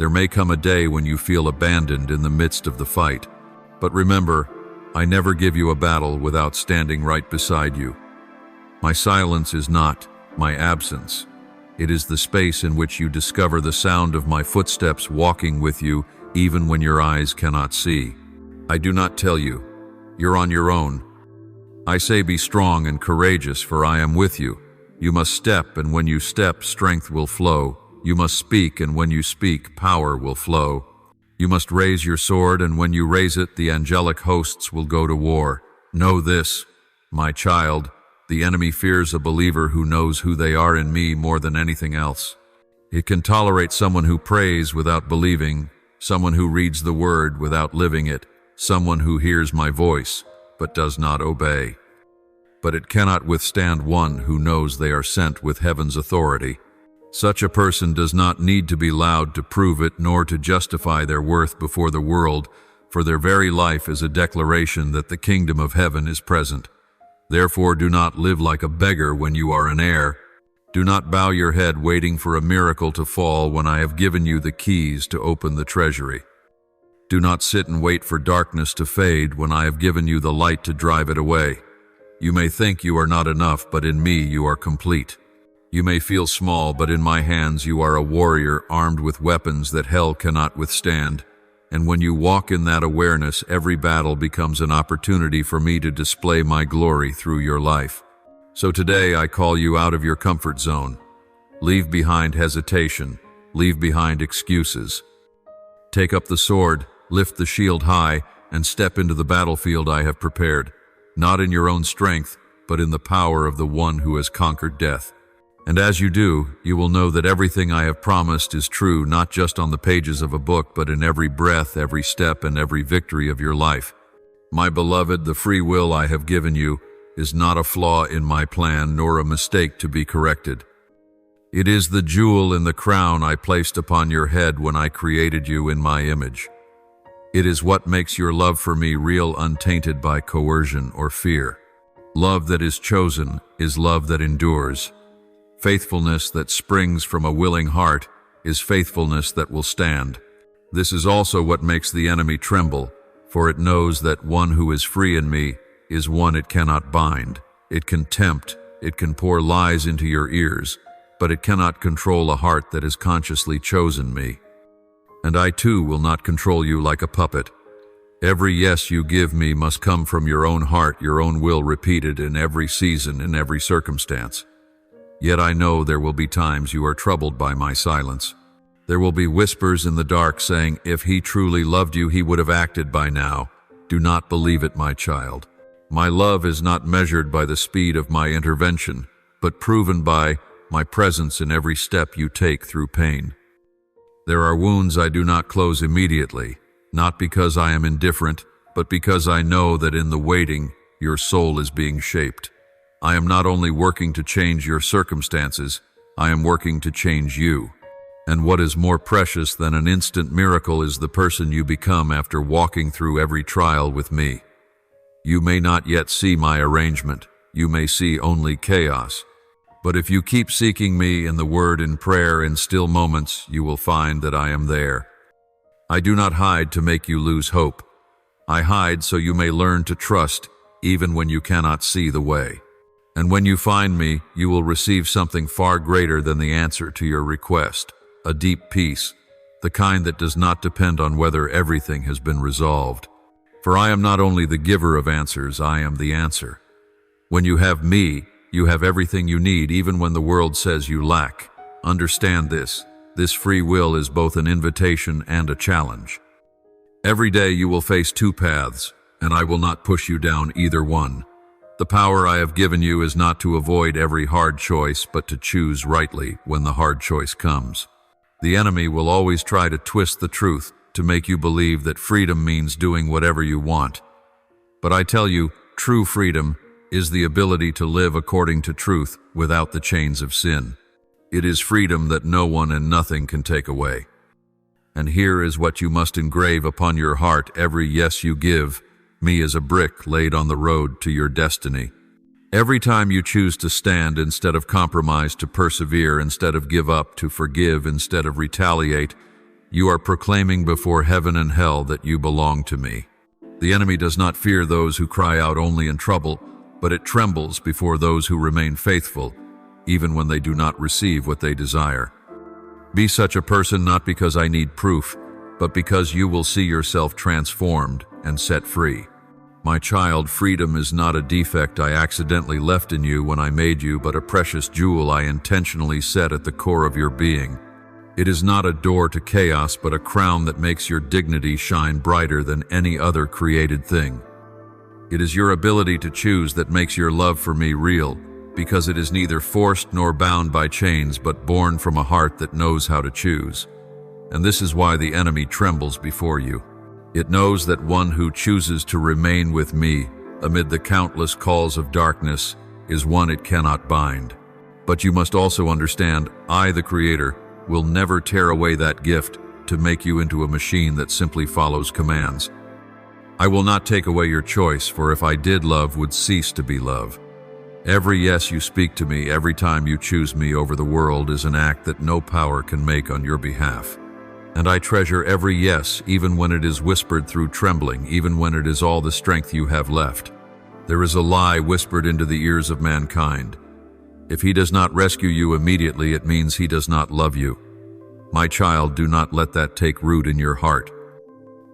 There may come a day when you feel abandoned in the midst of the fight, but remember, I never give you a battle without standing right beside you. My silence is not my absence. It is the space in which you discover the sound of my footsteps walking with you, even when your eyes cannot see. I do not tell you, you're on your own. I say, be strong and courageous, for I am with you. You must step, and when you step, strength will flow. You must speak, and when you speak, power will flow. You must raise your sword, and when you raise it, the angelic hosts will go to war. Know this, my child, the enemy fears a believer who knows who they are in me more than anything else. It can tolerate someone who prays without believing, someone who reads the word without living it, someone who hears my voice but does not obey. But it cannot withstand one who knows they are sent with heaven's authority. Such a person does not need to be loud to prove it, nor to justify their worth before the world, for their very life is a declaration that the kingdom of heaven is present. Therefore, do not live like a beggar when you are an heir. Do not bow your head waiting for a miracle to fall when I have given you the keys to open the treasury. Do not sit and wait for darkness to fade when I have given you the light to drive it away. You may think you are not enough, but in me you are complete. You may feel small, but in my hands you are a warrior armed with weapons that hell cannot withstand. And when you walk in that awareness, every battle becomes an opportunity for me to display my glory through your life. So today I call you out of your comfort zone. Leave behind hesitation. Leave behind excuses. Take up the sword, lift the shield high, and step into the battlefield I have prepared, not in your own strength, but in the power of the one who has conquered death. And as you do, you will know that everything I have promised is true, not just on the pages of a book, but in every breath, every step, and every victory of your life. My beloved, the free will I have given you is not a flaw in my plan nor a mistake to be corrected. It is the jewel in the crown I placed upon your head when I created you in my image. It is what makes your love for me real, untainted by coercion or fear. Love that is chosen is love that endures. Faithfulness that springs from a willing heart is faithfulness that will stand. This is also what makes the enemy tremble, for it knows that one who is free in me is one it cannot bind. It can tempt, it can pour lies into your ears, but it cannot control a heart that has consciously chosen me. And I too will not control you like a puppet. Every yes you give me must come from your own heart, your own will repeated in every season, in every circumstance. Yet I know there will be times you are troubled by my silence. There will be whispers in the dark saying, if he truly loved you, he would have acted by now. Do not believe it, my child. My love is not measured by the speed of my intervention, but proven by my presence in every step you take through pain. There are wounds I do not close immediately, not because I am indifferent, but because I know that in the waiting, your soul is being shaped. I am not only working to change your circumstances, I am working to change you. And what is more precious than an instant miracle is the person you become after walking through every trial with me. You may not yet see my arrangement, you may see only chaos. But if you keep seeking me in the word, in prayer, in still moments, you will find that I am there. I do not hide to make you lose hope. I hide so you may learn to trust, even when you cannot see the way. And when you find me, you will receive something far greater than the answer to your request, a deep peace, the kind that does not depend on whether everything has been resolved. For I am not only the giver of answers, I am the answer. When you have me, you have everything you need, even when the world says you lack. Understand this. This free will is both an invitation and a challenge. Every day you will face two paths, and I will not push you down either one. The power I have given you is not to avoid every hard choice, but to choose rightly when the hard choice comes. The enemy will always try to twist the truth to make you believe that freedom means doing whatever you want. But I tell you, true freedom is the ability to live according to truth without the chains of sin. It is freedom that no one and nothing can take away. And here is what you must engrave upon your heart every yes you give me as a brick laid on the road to your destiny. Every time you choose to stand instead of compromise, to persevere instead of give up, to forgive instead of retaliate, you are proclaiming before heaven and hell that you belong to me. The enemy does not fear those who cry out only in trouble, but it trembles before those who remain faithful, even when they do not receive what they desire. Be such a person not because I need proof, but because you will see yourself transformed and set free. My child, freedom is not a defect I accidentally left in you when I made you, but a precious jewel I intentionally set at the core of your being. It is not a door to chaos, but a crown that makes your dignity shine brighter than any other created thing. It is your ability to choose that makes your love for me real, because it is neither forced nor bound by chains, but born from a heart that knows how to choose. And this is why the enemy trembles before you. It knows that one who chooses to remain with me amid the countless calls of darkness is one it cannot bind. But you must also understand, I, the Creator, will never tear away that gift to make you into a machine that simply follows commands. I will not take away your choice, for if I did, love would cease to be love. Every yes you speak to me, every time you choose me over the world, is an act that no power can make on your behalf. And I treasure every yes, even when it is whispered through trembling, even when it is all the strength you have left. There is a lie whispered into the ears of mankind. If he does not rescue you immediately, it means he does not love you. My child, do not let that take root in your heart.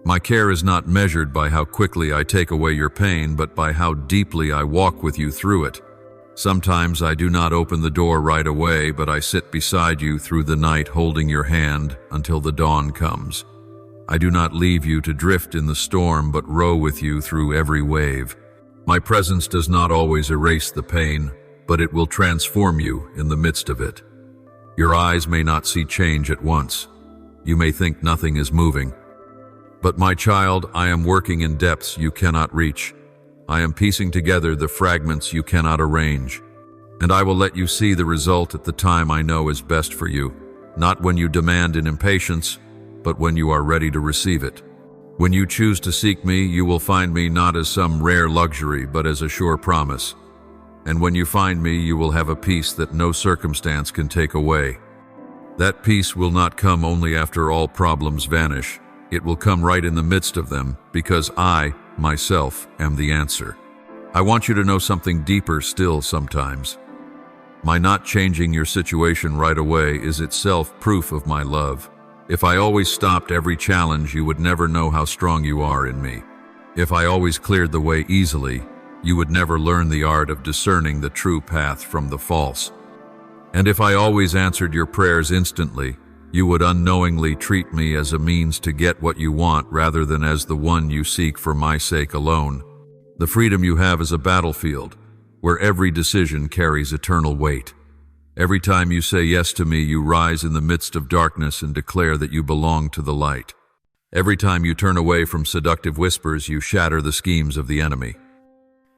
My care is not measured by how quickly I take away your pain, but by how deeply I walk with you through it. Sometimes I do not open the door right away, but I sit beside you through the night, holding your hand until the dawn comes. I do not leave you to drift in the storm, but row with you through every wave. My presence does not always erase the pain, but it will transform you in the midst of it. Your eyes may not see change at once. You may think nothing is moving. But my child, I am working in depths you cannot reach. I am piecing together the fragments you cannot arrange. And I will let you see the result at the time I know is best for you, not when you demand in impatience, but when you are ready to receive it. When you choose to seek me, you will find me not as some rare luxury, but as a sure promise. And when you find me, you will have a peace that no circumstance can take away. That peace will not come only after all problems vanish. It will come right in the midst of them, because I, myself, am the answer. I want you to know something deeper still sometimes. My not changing your situation right away is itself proof of my love. If I always stopped every challenge, you would never know how strong you are in me. If I always cleared the way easily, you would never learn the art of discerning the true path from the false. And if I always answered your prayers instantly, you would unknowingly treat me as a means to get what you want rather than as the one you seek for my sake alone. The freedom you have is a battlefield, where every decision carries eternal weight. Every time you say yes to me, you rise in the midst of darkness and declare that you belong to the light. Every time you turn away from seductive whispers, you shatter the schemes of the enemy.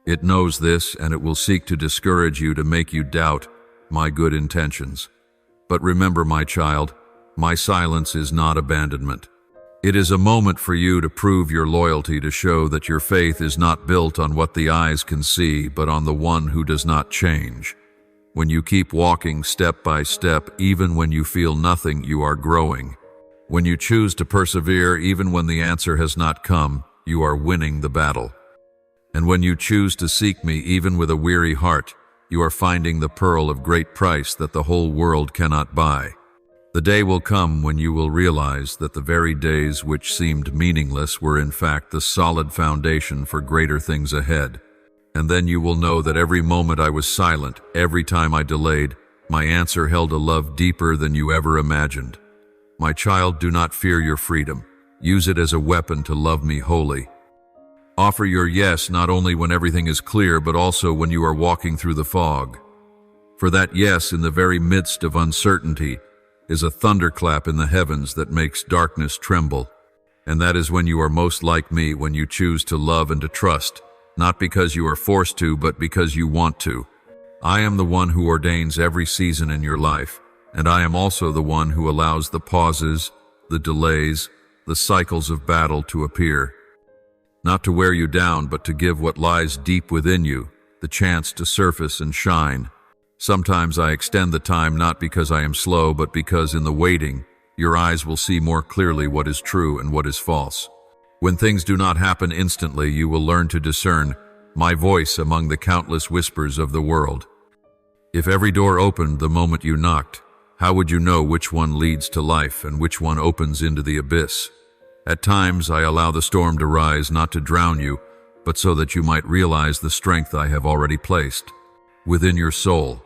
It knows this, and it will seek to discourage you, to make you doubt my good intentions. But remember, my child, my silence is not abandonment. It is a moment for you to prove your loyalty, to show that your faith is not built on what the eyes can see, but on the one who does not change. When you keep walking step by step, even when you feel nothing, you are growing. When you choose to persevere, even when the answer has not come, you are winning the battle. And when you choose to seek me, even with a weary heart, you are finding the pearl of great price that the whole world cannot buy. The day will come when you will realize that the very days which seemed meaningless were in fact the solid foundation for greater things ahead. And then you will know that every moment I was silent, every time I delayed, my answer held a love deeper than you ever imagined. My child, do not fear your freedom. Use it as a weapon to love me wholly. Offer your yes not only when everything is clear, but also when you are walking through the fog. For that yes in the very midst of uncertainty is a thunderclap in the heavens that makes darkness tremble. And that is when you are most like me, when you choose to love and to trust, not because you are forced to, but because you want to. I am the one who ordains every season in your life, and I am also the one who allows the pauses, the delays, the cycles of battle to appear. Not to wear you down, but to give what lies deep within you the chance to surface and shine. Sometimes I extend the time not because I am slow, but because in the waiting, your eyes will see more clearly what is true and what is false. When things do not happen instantly, you will learn to discern my voice among the countless whispers of the world. If every door opened the moment you knocked, how would you know which one leads to life and which one opens into the abyss? At times, I allow the storm to rise not to drown you, but so that you might realize the strength I have already placed within your soul.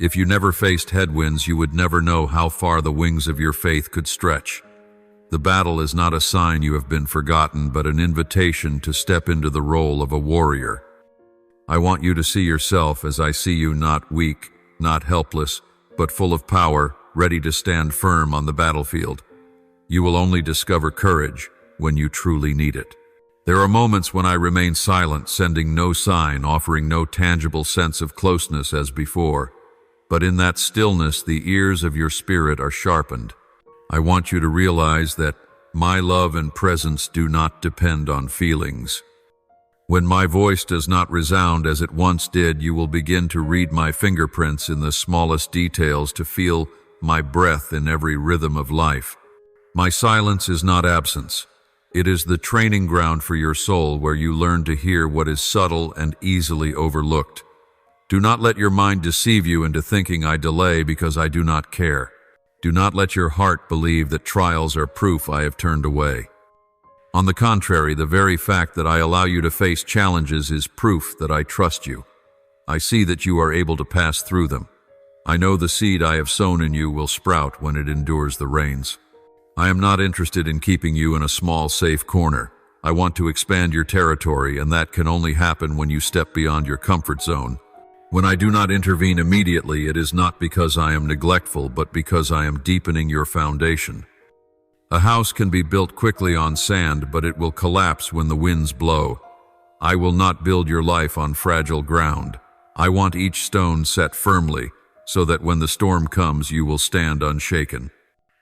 If you never faced headwinds, you would never know how far the wings of your faith could stretch. The battle is not a sign you have been forgotten, but an invitation to step into the role of a warrior. I want you to see yourself as I see you, not weak, not helpless, but full of power, ready to stand firm on the battlefield. You will only discover courage when you truly need it. There are moments when I remain silent, sending no sign, offering no tangible sense of closeness as before. But in that stillness, the ears of your spirit are sharpened. I want you to realize that my love and presence do not depend on feelings. When my voice does not resound as it once did, you will begin to read my fingerprints in the smallest details, to feel my breath in every rhythm of life. My silence is not absence. It is the training ground for your soul, where you learn to hear what is subtle and easily overlooked. Do not let your mind deceive you into thinking I delay because I do not care. Do not let your heart believe that trials are proof I have turned away. On the contrary, the very fact that I allow you to face challenges is proof that I trust you. I see that you are able to pass through them. I know the seed I have sown in you will sprout when it endures the rains. I am not interested in keeping you in a small, safe corner. I want to expand your territory, and that can only happen when you step beyond your comfort zone. When I do not intervene immediately, it is not because I am neglectful, but because I am deepening your foundation. A house can be built quickly on sand, but it will collapse when the winds blow. I will not build your life on fragile ground. I want each stone set firmly, so that when the storm comes, you will stand unshaken.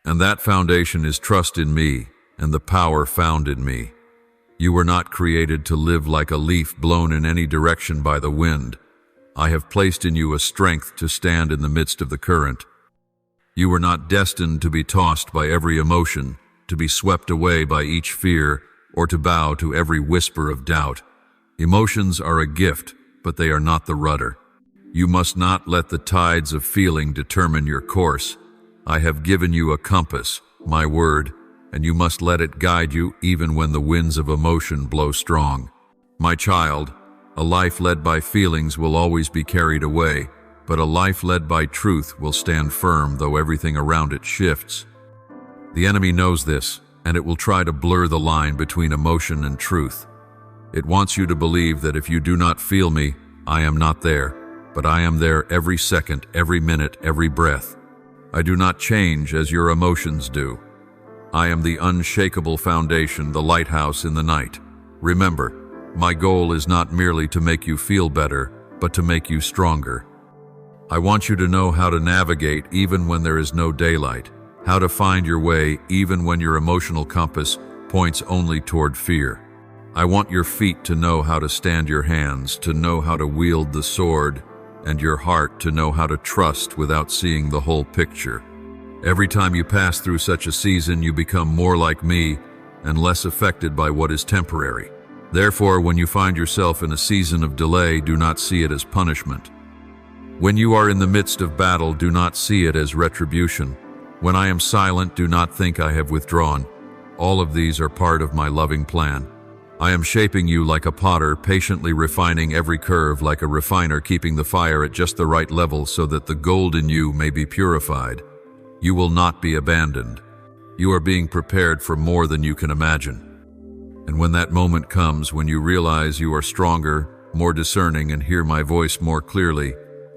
And that foundation is trust in me, and the power found in me. You were not created to live like a leaf blown in any direction by the wind. I have placed in you a strength to stand in the midst of the current. You were not destined to be tossed by every emotion, to be swept away by each fear, or to bow to every whisper of doubt. Emotions are a gift, but they are not the rudder. You must not let the tides of feeling determine your course. I have given you a compass, my word, and you must let it guide you even when the winds of emotion blow strong. My child, a life led by feelings will always be carried away, but a life led by truth will stand firm though everything around it shifts. The enemy knows this, and it will try to blur the line between emotion and truth. It wants you to believe that if you do not feel me, I am not there, but I am there every second, every minute, every breath. I do not change as your emotions do. I am the unshakable foundation, the lighthouse in the night. Remember, my goal is not merely to make you feel better, but to make you stronger. I want you to know how to navigate even when there is no daylight, how to find your way even when your emotional compass points only toward fear. I want your feet to know how to stand your hands, to know how to wield the sword, and your heart to know how to trust without seeing the whole picture. Every time you pass through such a season, you become more like me and less affected by what is temporary. Therefore, when you find yourself in a season of delay, do not see it as punishment. When you are in the midst of battle, do not see it as retribution. When I am silent, do not think I have withdrawn. All of these are part of my loving plan. I am shaping you like a potter, patiently refining every curve, like a refiner keeping the fire at just the right level so that the gold in you may be purified. You will not be abandoned. You are being prepared for more than you can imagine. And when that moment comes, when you realize you are stronger, more discerning, and hear my voice more clearly,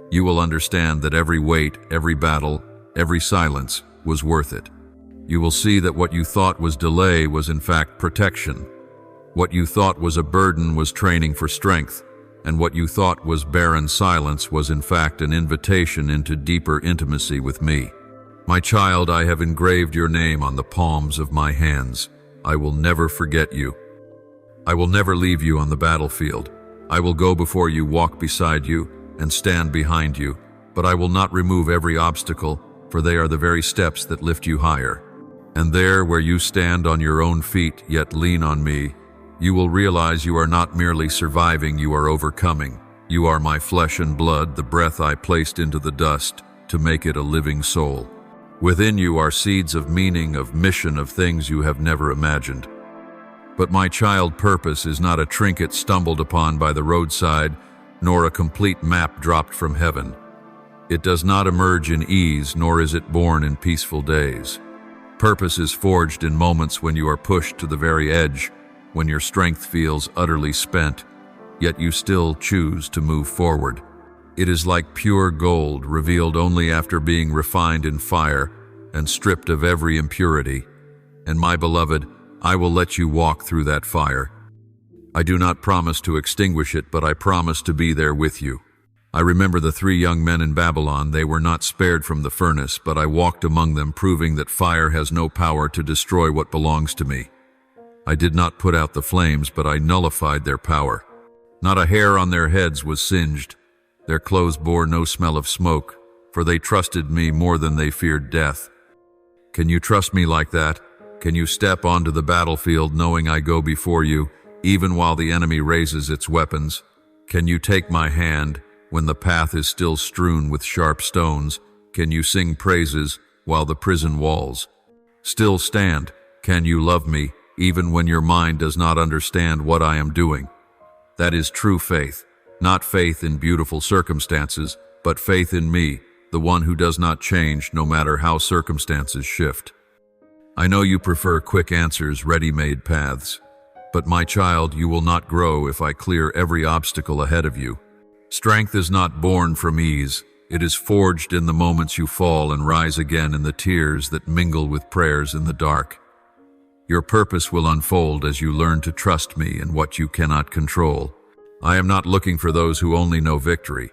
you will understand that every wait, every battle, every silence was worth it. You will see that what you thought was delay was in fact protection. What you thought was a burden was training for strength, and what you thought was barren silence was in fact an invitation into deeper intimacy with me. My child, I have engraved your name on the palms of my hands. I will never forget you. I will never leave you on the battlefield. I will go before you, walk beside you, and stand behind you, but I will not remove every obstacle, for they are the very steps that lift you higher. And there, where you stand on your own feet, yet lean on me, you will realize you are not merely surviving, you are overcoming. You are my flesh and blood, the breath I placed into the dust to make it a living soul. Within you are seeds of meaning, of mission, of things you have never imagined. But my child, purpose is not a trinket stumbled upon by the roadside, nor a complete map dropped from heaven. It does not emerge in ease, nor is it born in peaceful days. Purpose is forged in moments when you are pushed to the very edge, when your strength feels utterly spent, yet you still choose to move forward. It is like pure gold, revealed only after being refined in fire and stripped of every impurity. And my beloved, I will let you walk through that fire. I do not promise to extinguish it, but I promise to be there with you. I remember the 3 young men in Babylon. They were not spared from the furnace, but I walked among them, proving that fire has no power to destroy what belongs to me. I did not put out the flames, but I nullified their power. Not a hair on their heads was singed. Their clothes bore no smell of smoke, for they trusted me more than they feared death. Can you trust me like that? Can you step onto the battlefield knowing I go before you, even while the enemy raises its weapons? Can you take my hand when the path is still strewn with sharp stones? Can you sing praises while the prison walls still stand? Can you love me even when your mind does not understand what I am doing? That is true faith, not faith in beautiful circumstances, but faith in me, the one who does not change no matter how circumstances shift. I know you prefer quick answers, ready-made paths, but my child, you will not grow if I clear every obstacle ahead of you. Strength is not born from ease. It is forged in the moments you fall and rise again in the tears that mingle with prayers in the dark. Your purpose will unfold as you learn to trust me in what you cannot control. I am not looking for those who only know victory.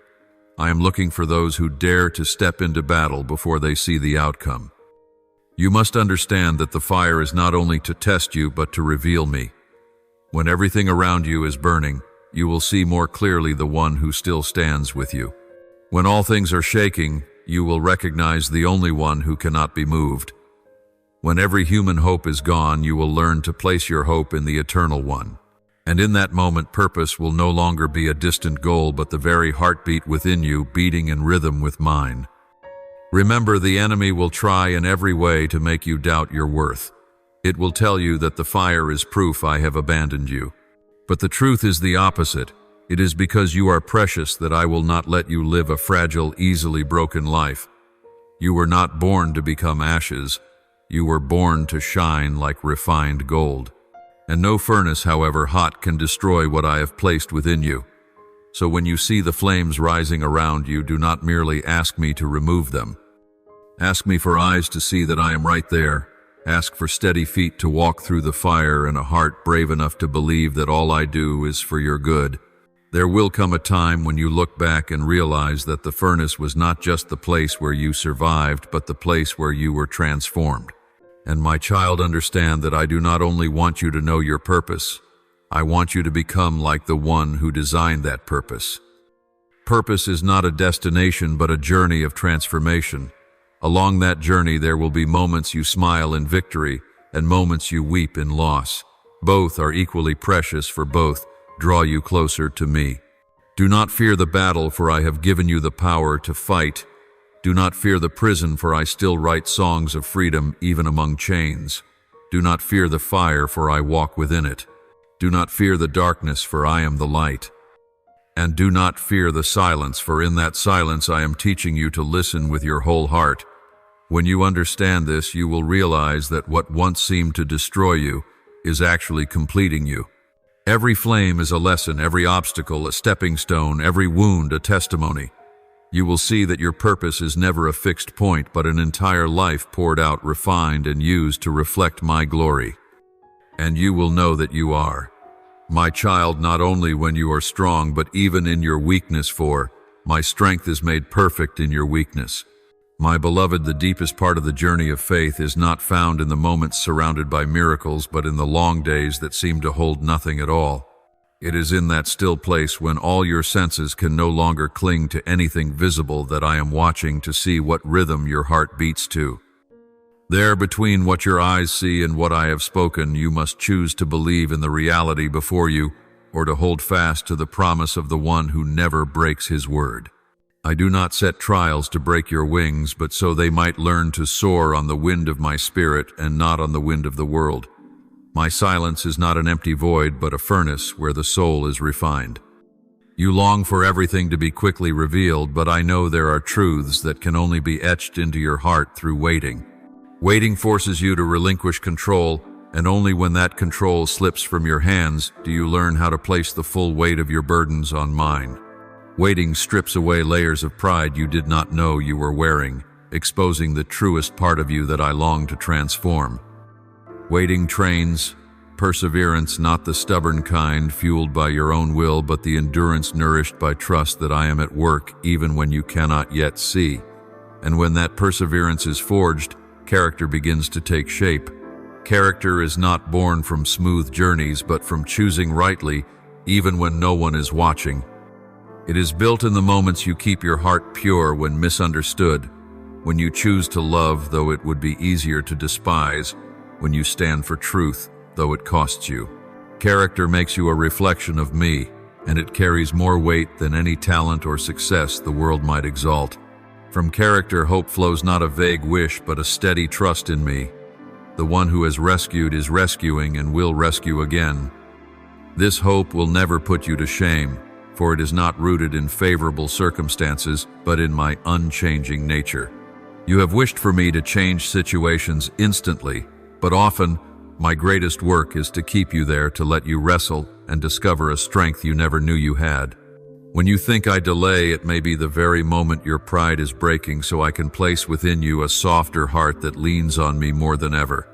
I am looking for those who dare to step into battle before they see the outcome. You must understand that the fire is not only to test you, but to reveal me. When everything around you is burning, you will see more clearly the one who still stands with you. When all things are shaking, you will recognize the only one who cannot be moved. When every human hope is gone, you will learn to place your hope in the Eternal One. And in that moment, purpose will no longer be a distant goal, but the very heartbeat within you, beating in rhythm with mine. Remember, the enemy will try in every way to make you doubt your worth. It will tell you that the fire is proof I have abandoned you. But the truth is the opposite. It is because you are precious that I will not let you live a fragile, easily broken life. You were not born to become ashes. You were born to shine like refined gold. And no furnace, however hot, can destroy what I have placed within you. So when you see the flames rising around you, do not merely ask me to remove them. Ask me for eyes to see that I am right there. Ask for steady feet to walk through the fire and a heart brave enough to believe that all I do is for your good. There will come a time when you look back and realize that the furnace was not just the place where you survived, but the place where you were transformed. And my child, understand that I do not only want you to know your purpose, I want you to become like the one who designed that purpose. Purpose is not a destination, but a journey of transformation. Along that journey, there will be moments you smile in victory and moments you weep in loss. Both are equally precious, for both draw you closer to me. Do not fear the battle, for I have given you the power to fight. Do not fear the prison, for I still write songs of freedom even among chains. Do not fear the fire, for I walk within it. Do not fear the darkness, for I am the light. And do not fear the silence, for in that silence I am teaching you to listen with your whole heart. When you understand this, you will realize that what once seemed to destroy you is actually completing you. Every flame is a lesson, every obstacle a stepping stone, every wound a testimony. You will see that your purpose is never a fixed point, but an entire life poured out, refined, and used to reflect my glory. And you will know that you are my child, not only when you are strong, but even in your weakness, for my strength is made perfect in your weakness. My beloved, the deepest part of the journey of faith is not found in the moments surrounded by miracles, but in the long days that seem to hold nothing at all. It is in that still place when all your senses can no longer cling to anything visible that I am watching to see what rhythm your heart beats to. There, between what your eyes see and what I have spoken, you must choose to believe in the reality before you, or to hold fast to the promise of the one who never breaks his word. I do not set trials to break your wings, but so they might learn to soar on the wind of my spirit and not on the wind of the world. My silence is not an empty void, but a furnace where the soul is refined. You long for everything to be quickly revealed, but I know there are truths that can only be etched into your heart through waiting. Waiting forces you to relinquish control, and only when that control slips from your hands do you learn how to place the full weight of your burdens on mine. Waiting strips away layers of pride you did not know you were wearing, exposing the truest part of you that I long to transform. Waiting trains perseverance, not the stubborn kind fueled by your own will, but the endurance nourished by trust that I am at work even when you cannot yet see. And when that perseverance is forged, character begins to take shape. Character is not born from smooth journeys, but from choosing rightly, even when no one is watching. It is built in the moments you keep your heart pure when misunderstood, when you choose to love though it would be easier to despise, when you stand for truth though it costs you. Character makes you a reflection of me, and it carries more weight than any talent or success the world might exalt. From character, hope flows, not a vague wish, but a steady trust in me. The one who has rescued is rescuing and will rescue again. This hope will never put you to shame, for it is not rooted in favorable circumstances, but in my unchanging nature. You have wished for me to change situations instantly, but often my greatest work is to keep you there, to let you wrestle and discover a strength you never knew you had. When you think I delay, it may be the very moment your pride is breaking, so I can place within you a softer heart that leans on me more than ever.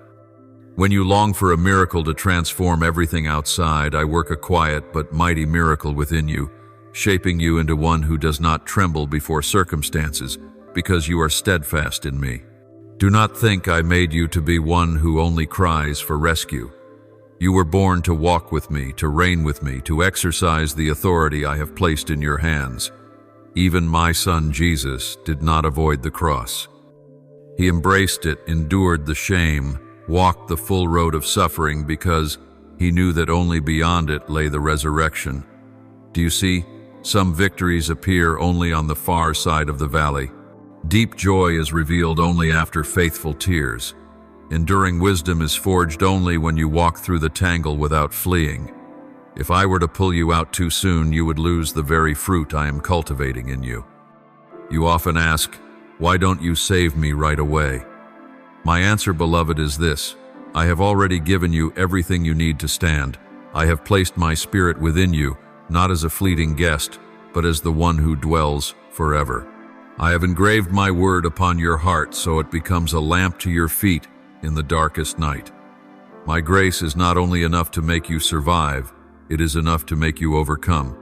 When you long for a miracle to transform everything outside, I work a quiet but mighty miracle within you, shaping you into one who does not tremble before circumstances, because you are steadfast in me. Do not think I made you to be one who only cries for rescue. You were born to walk with me, to reign with me, to exercise the authority I have placed in your hands. Even my son Jesus did not avoid the cross. He embraced it, endured the shame, walked the full road of suffering because he knew that only beyond it lay the resurrection. Do you see? Some victories appear only on the far side of the valley. Deep joy is revealed only after faithful tears. Enduring wisdom is forged only when you walk through the tangle without fleeing. If I were to pull you out too soon, you would lose the very fruit I am cultivating in you. You often ask, why don't you save me right away? My answer, beloved, is this: I have already given you everything you need to stand. I have placed my spirit within you, not as a fleeting guest, but as the one who dwells forever. I have engraved my word upon your heart so it becomes a lamp to your feet in the darkest night. My grace is not only enough to make you survive, it is enough to make you overcome.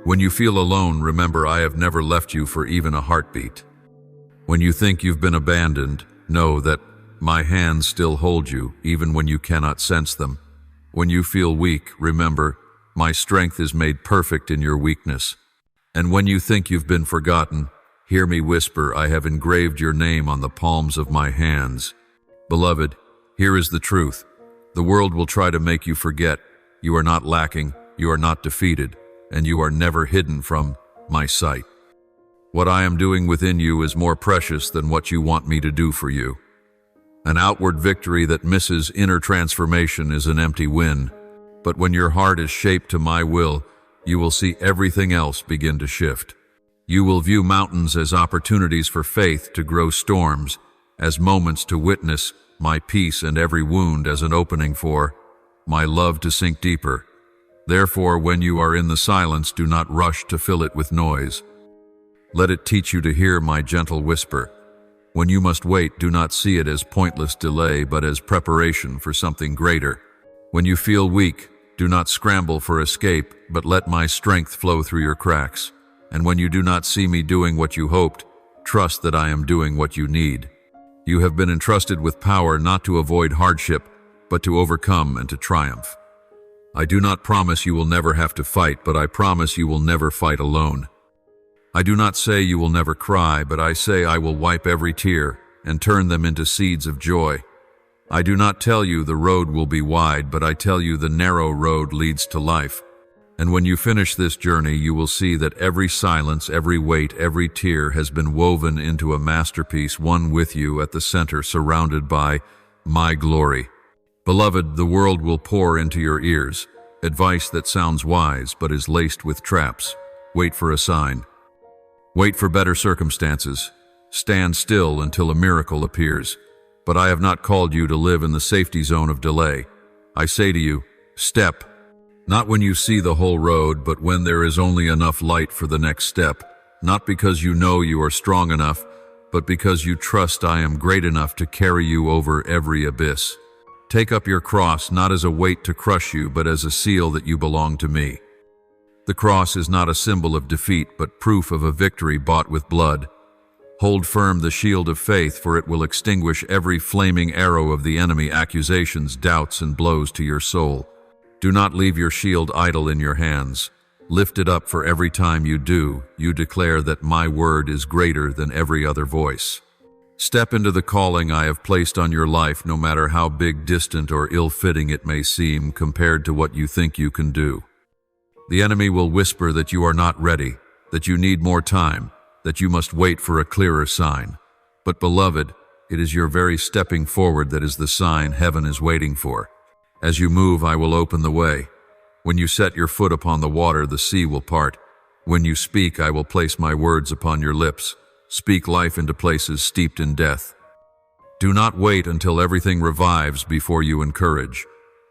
When you feel alone, remember I have never left you for even a heartbeat. When you think you've been abandoned, know that my hands still hold you, even when you cannot sense them. When you feel weak, remember, my strength is made perfect in your weakness. And when you think you've been forgotten, hear me whisper, I have engraved your name on the palms of my hands. Beloved, here is the truth. The world will try to make you forget. You are not lacking, you are not defeated, and you are never hidden from my sight. What I am doing within you is more precious than what you want me to do for you. An outward victory that misses inner transformation is an empty win. But when your heart is shaped to my will, you will see everything else begin to shift. You will view mountains as opportunities for faith to grow storms, as moments to witness my peace, and every wound as an opening for my love to sink deeper. Therefore, when you are in the silence, do not rush to fill it with noise. Let it teach you to hear my gentle whisper. When you must wait, do not see it as pointless delay, but as preparation for something greater. When you feel weak, do not scramble for escape, but let my strength flow through your cracks. And when you do not see me doing what you hoped, trust that I am doing what you need. You have been entrusted with power not to avoid hardship, but to overcome and to triumph. I do not promise you will never have to fight, but I promise you will never fight alone. I do not say you will never cry, but I say I will wipe every tear and turn them into seeds of joy. I do not tell you the road will be wide, but I tell you the narrow road leads to life. And when you finish this journey, you will see that every silence, every weight, every tear has been woven into a masterpiece, one with you at the center, surrounded by my glory. Beloved, the world will pour into your ears advice that sounds wise but is laced with traps. Wait for a sign. Wait for better circumstances. Stand still until a miracle appears. But I have not called you to live in the safety zone of delay. I say to you, step. Not when you see the whole road, but when there is only enough light for the next step. Not because you know you are strong enough, but because you trust I am great enough to carry you over every abyss. Take up your cross not as a weight to crush you, but as a seal that you belong to me. The cross is not a symbol of defeat, but proof of a victory bought with blood. Hold firm the shield of faith, for it will extinguish every flaming arrow of the enemy, accusations, doubts, and blows to your soul. Do not leave your shield idle in your hands. Lift it up, for every time you do, you declare that my word is greater than every other voice. Step into the calling I have placed on your life, no matter how big, distant, or ill-fitting it may seem compared to what you think you can do. The enemy will whisper that you are not ready, that you need more time, that you must wait for a clearer sign. But beloved, it is your very stepping forward that is the sign heaven is waiting for. As you move, I will open the way. When you set your foot upon the water, the sea will part. When you speak, I will place my words upon your lips. Speak life into places steeped in death. Do not wait until everything revives before you encourage.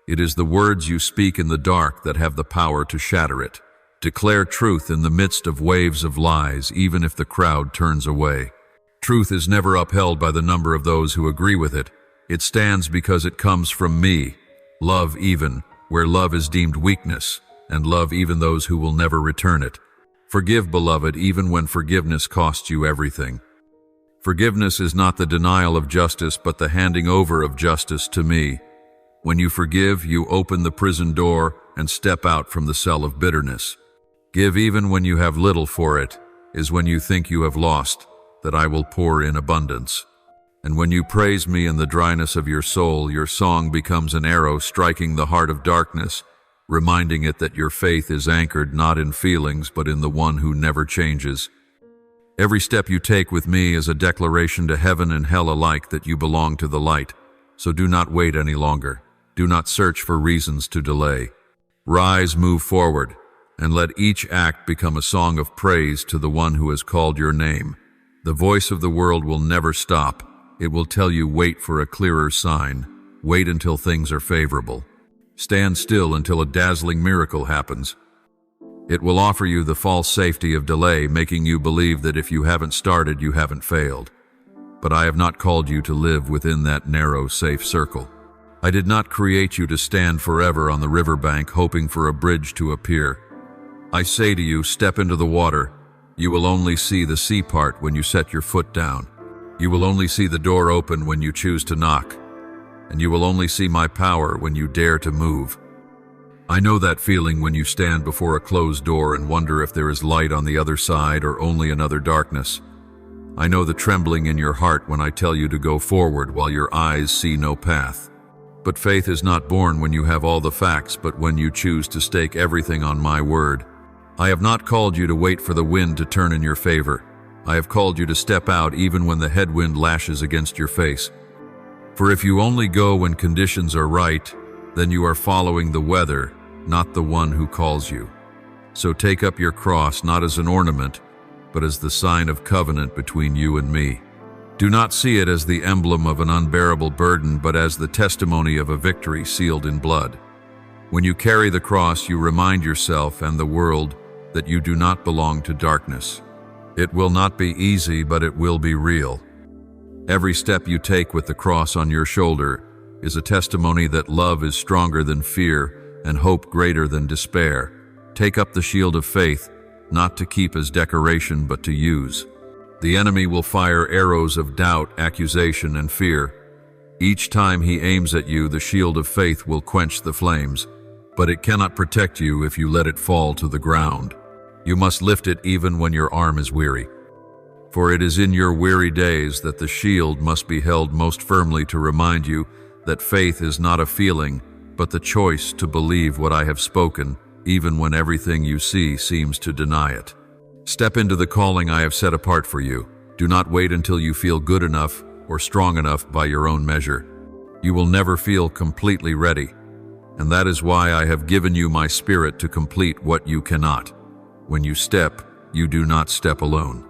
It is the words you speak in the dark that have the power to shatter it. Declare truth in the midst of waves of lies, even if the crowd turns away. Truth is never upheld by the number of those who agree with it. It stands because it comes from me. Love even where love is deemed weakness, and love even those who will never return it. Forgive, beloved, even when forgiveness costs you everything. Forgiveness is not the denial of justice, but the handing over of justice to me. When you forgive, you open the prison door and step out from the cell of bitterness. Give even when you have little, for it is when you think you have lost that I will pour in abundance. And when you praise me in the dryness of your soul, your song becomes an arrow striking the heart of darkness, reminding it that your faith is anchored not in feelings but in the one who never changes. Every step you take with me is a declaration to heaven and hell alike that you belong to the light. So do not wait any longer. Do not search for reasons to delay. Rise, move forward, and let each act become a song of praise to the one who has called your name. The voice of the world will never stop. It will tell you, wait for a clearer sign. Wait until things are favorable. Stand still until a dazzling miracle happens. It will offer you the false safety of delay, making you believe that if you haven't started, you haven't failed. But I have not called you to live within that narrow, safe circle. I did not create you to stand forever on the riverbank hoping for a bridge to appear. I say to you, step into the water. You will only see the sea part when you set your foot down. You will only see the door open when you choose to knock. And you will only see my power when you dare to move. I know that feeling when you stand before a closed door and wonder if there is light on the other side or only another darkness. I know the trembling in your heart when I tell you to go forward while your eyes see no path. But faith is not born when you have all the facts, but when you choose to stake everything on my word. I have not called you to wait for the wind to turn in your favor. I have called you to step out even when the headwind lashes against your face. For if you only go when conditions are right, then you are following the weather, not the one who calls you. So take up your cross not as an ornament, but as the sign of covenant between you and me. Do not see it as the emblem of an unbearable burden, but as the testimony of a victory sealed in blood. When you carry the cross, you remind yourself and the world that you do not belong to darkness. It will not be easy, but it will be real. Every step you take with the cross on your shoulder is a testimony that love is stronger than fear and hope greater than despair. Take up the shield of faith, not to keep as decoration, but to use. The enemy will fire arrows of doubt, accusation, and fear. Each time he aims at you, the shield of faith will quench the flames, but it cannot protect you if you let it fall to the ground. You must lift it even when your arm is weary. For it is in your weary days that the shield must be held most firmly to remind you that faith is not a feeling, but the choice to believe what I have spoken, even when everything you see seems to deny it. Step into the calling I have set apart for you. Do not wait until you feel good enough or strong enough by your own measure. You will never feel completely ready, and that is why I have given you my Spirit to complete what you cannot. When you step, you do not step alone.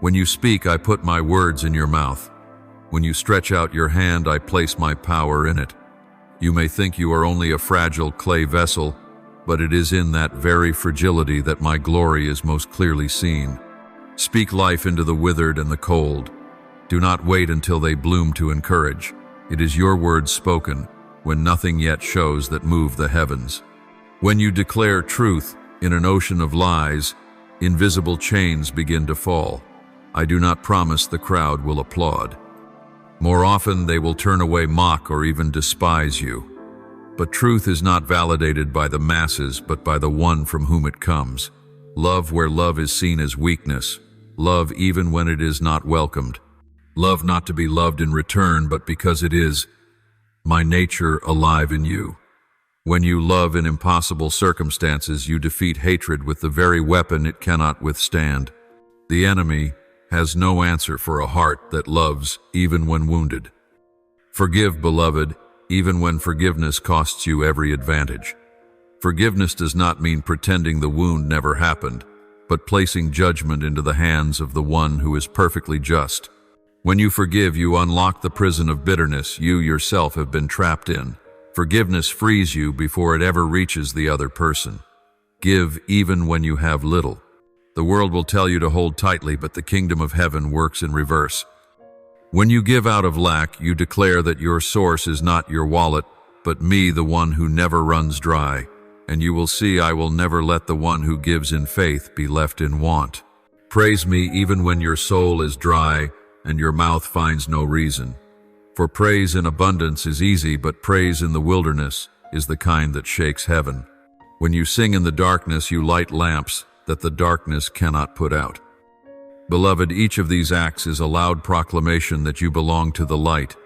When you speak, I put my words in your mouth. When you stretch out your hand, I place my power in it. You may think you are only a fragile clay vessel, but it is in that very fragility that my glory is most clearly seen. Speak life into the withered and the cold. Do not wait until they bloom to encourage. It is your words spoken, when nothing yet shows, that move the heavens. When you declare truth in an ocean of lies, invisible chains begin to fall. I do not promise the crowd will applaud. More often they will turn away, mock, or even despise you. But truth is not validated by the masses, but by the one from whom it comes. Love where love is seen as weakness. Love even when it is not welcomed. Love not to be loved in return, but because it is my nature alive in you. When you love in impossible circumstances, you defeat hatred with the very weapon it cannot withstand. The enemy has no answer for a heart that loves even when wounded. Forgive, beloved, even when forgiveness costs you every advantage. Forgiveness does not mean pretending the wound never happened, but placing judgment into the hands of the one who is perfectly just. When you forgive, you unlock the prison of bitterness you yourself have been trapped in. Forgiveness frees you before it ever reaches the other person. Give even when you have little. The world will tell you to hold tightly, but the kingdom of heaven works in reverse. When you give out of lack, you declare that your source is not your wallet, but me, the one who never runs dry. And you will see I will never let the one who gives in faith be left in want. Praise me even when your soul is dry and your mouth finds no reason. For praise in abundance is easy, but praise in the wilderness is the kind that shakes heaven. When you sing in the darkness, you light lamps that the darkness cannot put out. Beloved, each of these acts is a loud proclamation that you belong to the light.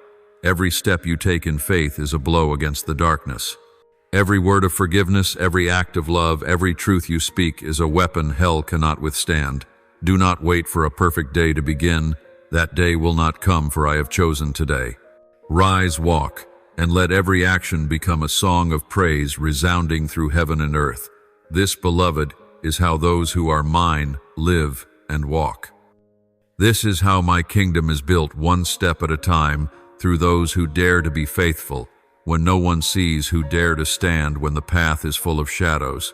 Every step you take in faith is a blow against the darkness. Every word of forgiveness, every act of love, every truth you speak is a weapon hell cannot withstand. Do not wait for a perfect day to begin. That day will not come, for I have chosen today. Rise, walk, and let every action become a song of praise resounding through heaven and earth. This, beloved, is how those who are mine live and walk. This is how my kingdom is built, one step at a time, through those who dare to be faithful, when no one sees, who dare to stand when the path is full of shadows.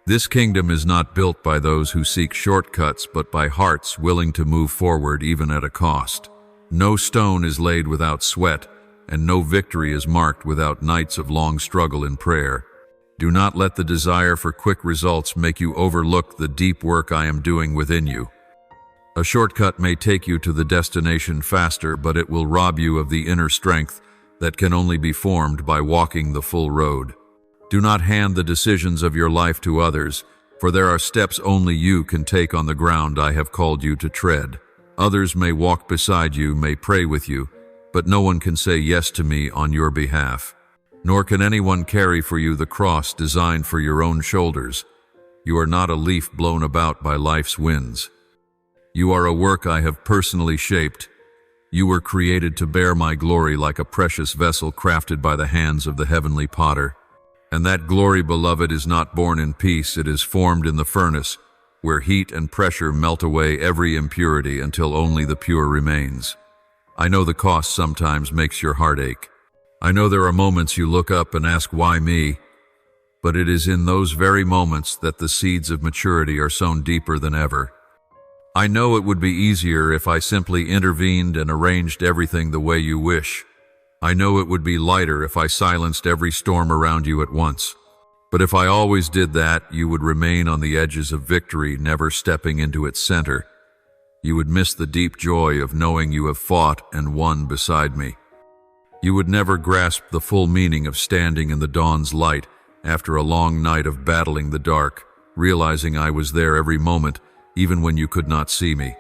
This kingdom is not built by those who seek shortcuts, but by hearts willing to move forward even at a cost. No stone is laid without sweat, and no victory is marked without nights of long struggle in prayer. Do not let the desire for quick results make you overlook the deep work I am doing within you. A shortcut may take you to the destination faster, but it will rob you of the inner strength that can only be formed by walking the full road. Do not hand the decisions of your life to others, for there are steps only you can take on the ground I have called you to tread. Others may walk beside you, may pray with you, but no one can say yes to me on your behalf. Nor can anyone carry for you the cross designed for your own shoulders. You are not a leaf blown about by life's winds. You are a work I have personally shaped. You were created to bear my glory like a precious vessel crafted by the hands of the heavenly potter. And that glory, beloved, is not born in peace, it is formed in the furnace, where heat and pressure melt away every impurity until only the pure remains. I know the cost sometimes makes your heart ache. I know there are moments you look up and ask, why me? But it is in those very moments that the seeds of maturity are sown deeper than ever. I know it would be easier if I simply intervened and arranged everything the way you wish. I know it would be lighter if I silenced every storm around you at once. But if I always did that, you would remain on the edges of victory, never stepping into its center. You would miss the deep joy of knowing you have fought and won beside me. You would never grasp the full meaning of standing in the dawn's light after a long night of battling the dark, realizing I was there every moment, even when you could not see me.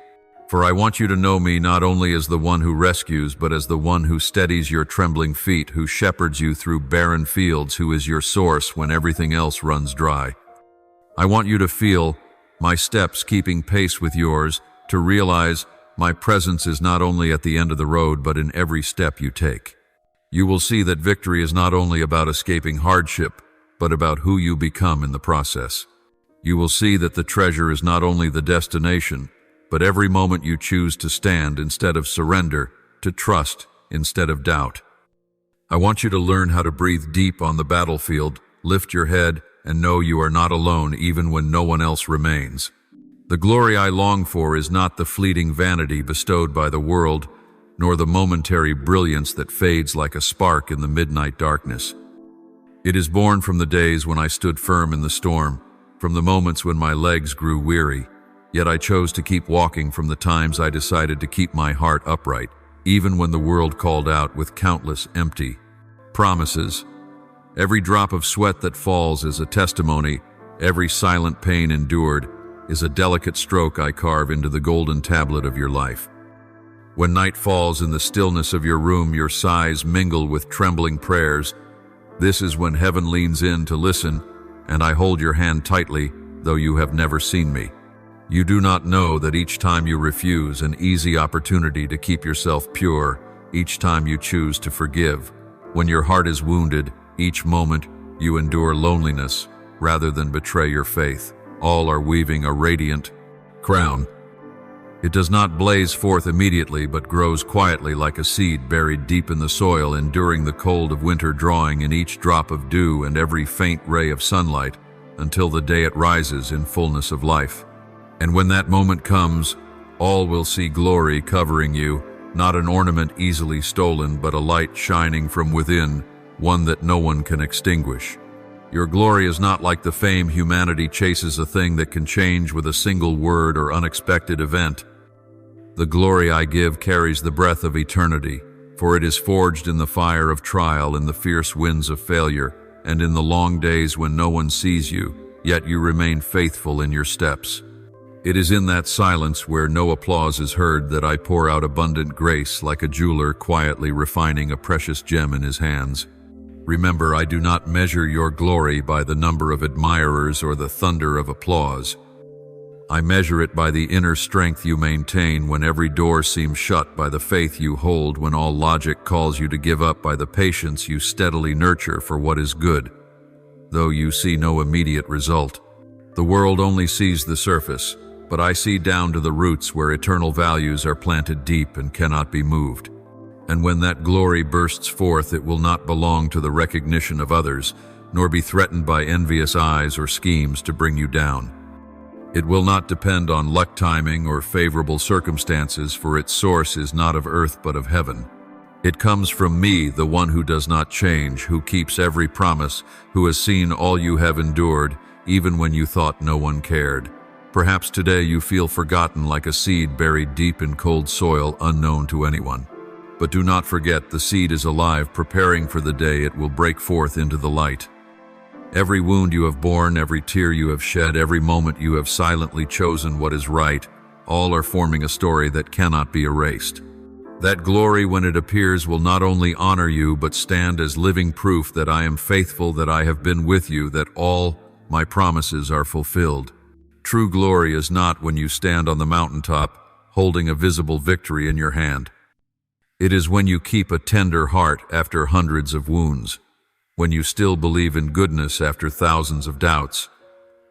For I want you to know me not only as the one who rescues, but as the one who steadies your trembling feet, who shepherds you through barren fields, who is your source when everything else runs dry. I want you to feel my steps keeping pace with yours, to realize my presence is not only at the end of the road, but in every step you take. You will see that victory is not only about escaping hardship, but about who you become in the process. You will see that the treasure is not only the destination, but every moment you choose to stand instead of surrender, to trust instead of doubt. I want you to learn how to breathe deep on the battlefield, lift your head, and know you are not alone even when no one else remains. The glory I long for is not the fleeting vanity bestowed by the world, nor the momentary brilliance that fades like a spark in the midnight darkness. It is born from the days when I stood firm in the storm, from the moments when my legs grew weary, yet I chose to keep walking, from the times I decided to keep my heart upright, even when the world called out with countless empty promises. Every drop of sweat that falls is a testimony, every silent pain endured is a delicate stroke I carve into the golden tablet of your life. When night falls in the stillness of your room, your sighs mingle with trembling prayers. This is when heaven leans in to listen, and I hold your hand tightly, though you have never seen me. You do not know that each time you refuse an easy opportunity to keep yourself pure, each time you choose to forgive, when your heart is wounded, each moment you endure loneliness rather than betray your faith, all are weaving a radiant crown. It does not blaze forth immediately, but grows quietly like a seed buried deep in the soil, enduring the cold of winter, drawing in each drop of dew and every faint ray of sunlight, until the day it rises in fullness of life. And when that moment comes, all will see glory covering you, not an ornament easily stolen, but a light shining from within, one that no one can extinguish. Your glory is not like the fame humanity chases, a thing that can change with a single word or unexpected event. The glory I give carries the breath of eternity, for it is forged in the fire of trial, in the fierce winds of failure, and in the long days when no one sees you, yet you remain faithful in your steps. It is in that silence where no applause is heard that I pour out abundant grace, like a jeweler quietly refining a precious gem in his hands. Remember, I do not measure your glory by the number of admirers or the thunder of applause. I measure it by the inner strength you maintain when every door seems shut, by the faith you hold when all logic calls you to give up, by the patience you steadily nurture for what is good, though you see no immediate result. The world only sees the surface, but I see down to the roots where eternal values are planted deep and cannot be moved. And when that glory bursts forth, it will not belong to the recognition of others, nor be threatened by envious eyes or schemes to bring you down. It will not depend on luck, timing, or favorable circumstances, for its source is not of earth but of heaven. It comes from me, the one who does not change, who keeps every promise, who has seen all you have endured, even when you thought no one cared. Perhaps today you feel forgotten, like a seed buried deep in cold soil, unknown to anyone. But do not forget, the seed is alive, preparing for the day it will break forth into the light. Every wound you have borne, every tear you have shed, every moment you have silently chosen what is right, all are forming a story that cannot be erased. That glory, when it appears, will not only honor you, but stand as living proof that I am faithful, that I have been with you, that all my promises are fulfilled. True glory is not when you stand on the mountaintop, holding a visible victory in your hand. It is when you keep a tender heart after hundreds of wounds, when you still believe in goodness after thousands of doubts,